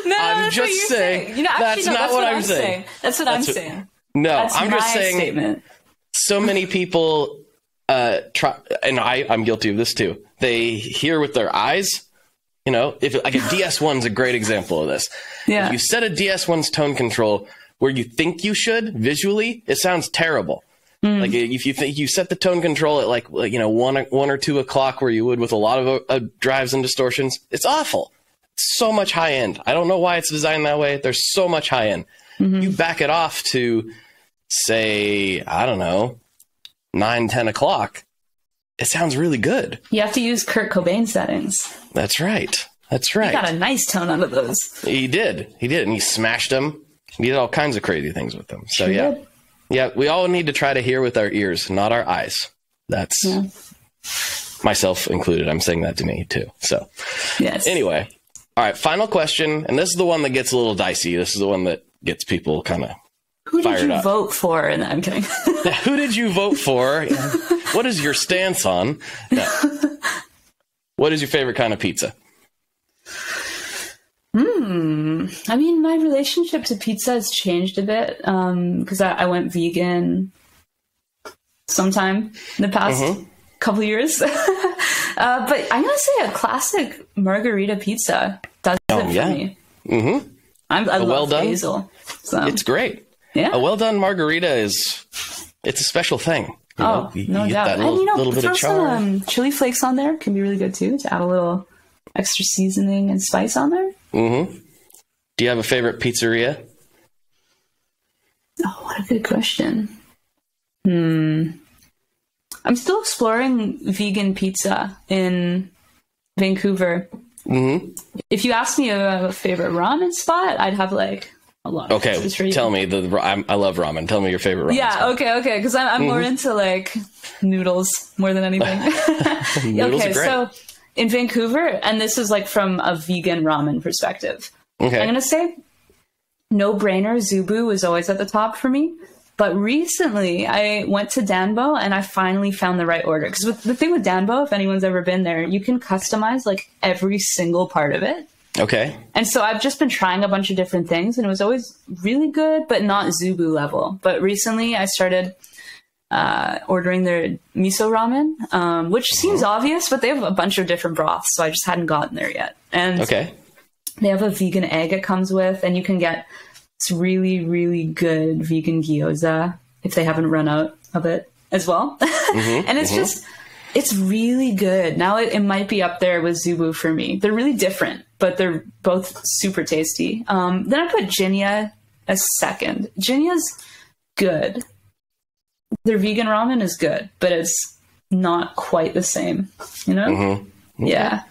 No, I'm just saying. You know, actually, that's not what I'm saying. That's what I'm saying. No, that's I'm just saying... Statement. So many people try... And I'm guilty of this too. They hear with their eyes... You know, if like a DS1's a great example of this. Yeah. If you set a DS1's tone control where you think you should visually, it sounds terrible. Like if you think you set the tone control at like 1 or 2 o'clock where you would with a lot of drives and distortions, it's awful. It's so much high end. I don't know why it's designed that way. There's so much high end. You back it off to, say, I don't know, 9, 10 o'clock. It sounds really good. You have to use Kurt Cobain settings. That's right. That's right. He got a nice tone out of those. He did. And he smashed them. He did all kinds of crazy things with them. So, Sure yeah. did. Yeah, we all need to try to hear with our ears, not our eyes. That's myself included. I'm saying that to me, too. So, yes. Anyway. All right, final question. And this is the one that gets a little dicey. This is the one that gets people kind of Who did you up. vote for? And I'm kidding. Who did you vote for? What is your stance on? No. What is your favorite kind of pizza? I mean, my relationship to pizza has changed a bit because I went vegan sometime in the past couple of years. But I'm going to say a classic margarita pizza does it for me. Mm-hmm. I love basil. So. It's great. Yeah. A well-done margarita it's a special thing. No doubt. That little bit of char. Some chili flakes on there can be really good too, to add a little extra seasoning and spice on there. Mm-hmm. Do you have a favorite pizzeria? Oh, what a good question. I'm still exploring vegan pizza in Vancouver. Mm-hmm. If you ask me a favorite ramen spot, I'd have like a lot. Okay, tell me. I love ramen. Tell me your favorite ramen spot. Okay. Because I'm more into like noodles more than anything. Noodles are great. So in Vancouver, and this is like from a vegan ramen perspective. Okay. I'm going to say no brainer. Zubu was always at the top for me. But recently I went to Danbo and I finally found the right order. Because the thing with Danbo, if anyone's ever been there, you can customize like every single part of it. Okay. And so I've just been trying a bunch of different things and it was always really good, but not Zubu level. But recently I started ordering their miso ramen, which seems obvious, but they have a bunch of different broths. So I just hadn't gotten there yet. And they have a vegan egg it comes with, and you can get this really, really good vegan gyoza if they haven't run out of it as well. And it's just, it's really good. Now it might be up there with Zubu for me. They're really different, but they're both super tasty. Then I put Jinya as second. Jinya's good. Their vegan ramen is good, but it's not quite the same, you know? Yeah.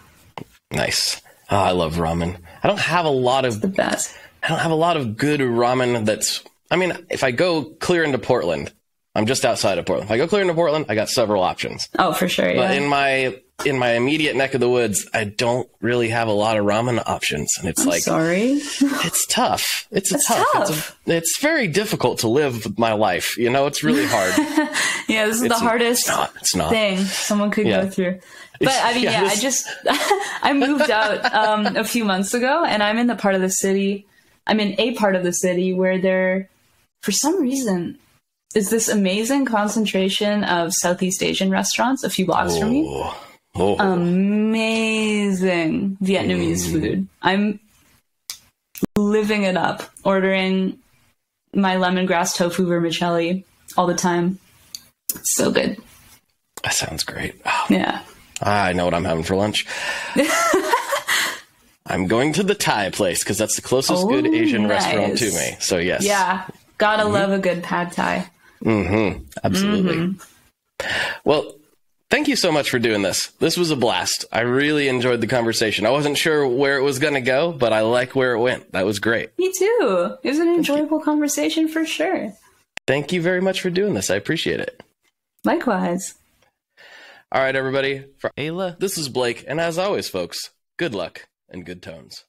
Nice. Oh, I love ramen. I don't have a lot of the best. I don't have a lot of good ramen if I go clear into Portland, I'm just outside of Portland. If I go clear into Portland, I got several options. Oh, for sure. But in my immediate neck of the woods, I don't really have a lot of ramen options. And it's sorry. It's tough. It's tough. It's very difficult to live my life. You know, it's really hard. Yeah, this is the hardest thing someone could go through. But I mean, I moved out a few months ago and I'm in a part of the city where there, for some reason, is this amazing concentration of Southeast Asian restaurants a few blocks from me. Amazing Vietnamese food. I'm living it up, ordering my lemongrass tofu vermicelli all the time. It's so good. That sounds great. Oh. Yeah. I know what I'm having for lunch. I'm going to the Thai place because that's the closest good Asian restaurant to me. So, yes. Yeah. Gotta love a good pad Thai. Absolutely. Well, thank you so much for doing this. This was a blast. I really enjoyed the conversation. I wasn't sure where it was going to go, but I like where it went. That was great. Me too. It was an enjoyable conversation for sure. Thank you very much for doing this. I appreciate it. Likewise. All right, everybody. For Ayla, this is Blake. And as always, folks, good luck and good tones.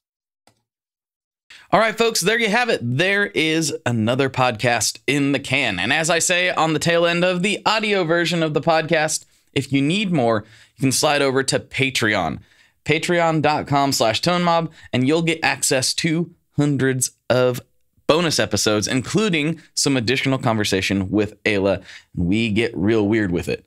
All right, folks, there you have it. There is another podcast in the can. And as I say on the tail end of the audio version of the podcast, if you need more, you can slide over to Patreon, patreon.com/tonemob, and you'll get access to hundreds of bonus episodes, including some additional conversation with Ayla. We get real weird with it.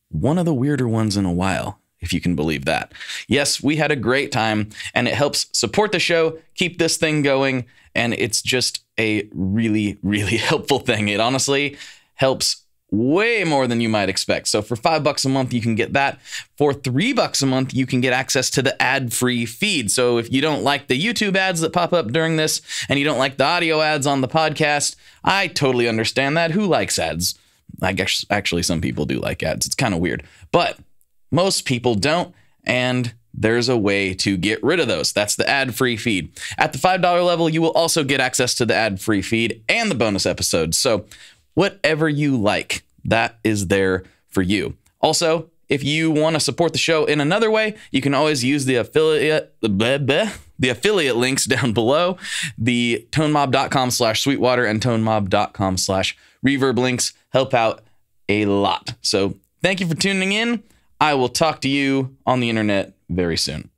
One of the weirder ones in a while, if you can believe that. Yes, we had a great time, and it helps support the show, keep this thing going, and it's just a really, really helpful thing. It honestly helps way more than you might expect. So for $5 a month, you can get that. For $3 a month, you can get access to the ad-free feed. So if you don't like the YouTube ads that pop up during this, and you don't like the audio ads on the podcast, I totally understand that. Who likes ads? I guess actually some people do like ads. It's kind of weird, but most people don't. And there's a way to get rid of those. That's the ad-free feed. At the $5 level, you will also get access to the ad-free feed and the bonus episodes. So whatever you like, that is there for you. Also, if you want to support the show in another way, you can always use the affiliate links down below. The tonemob.com/sweetwater and tonemob.com/reverb links help out a lot. So thank you for tuning in. I will talk to you on the internet very soon.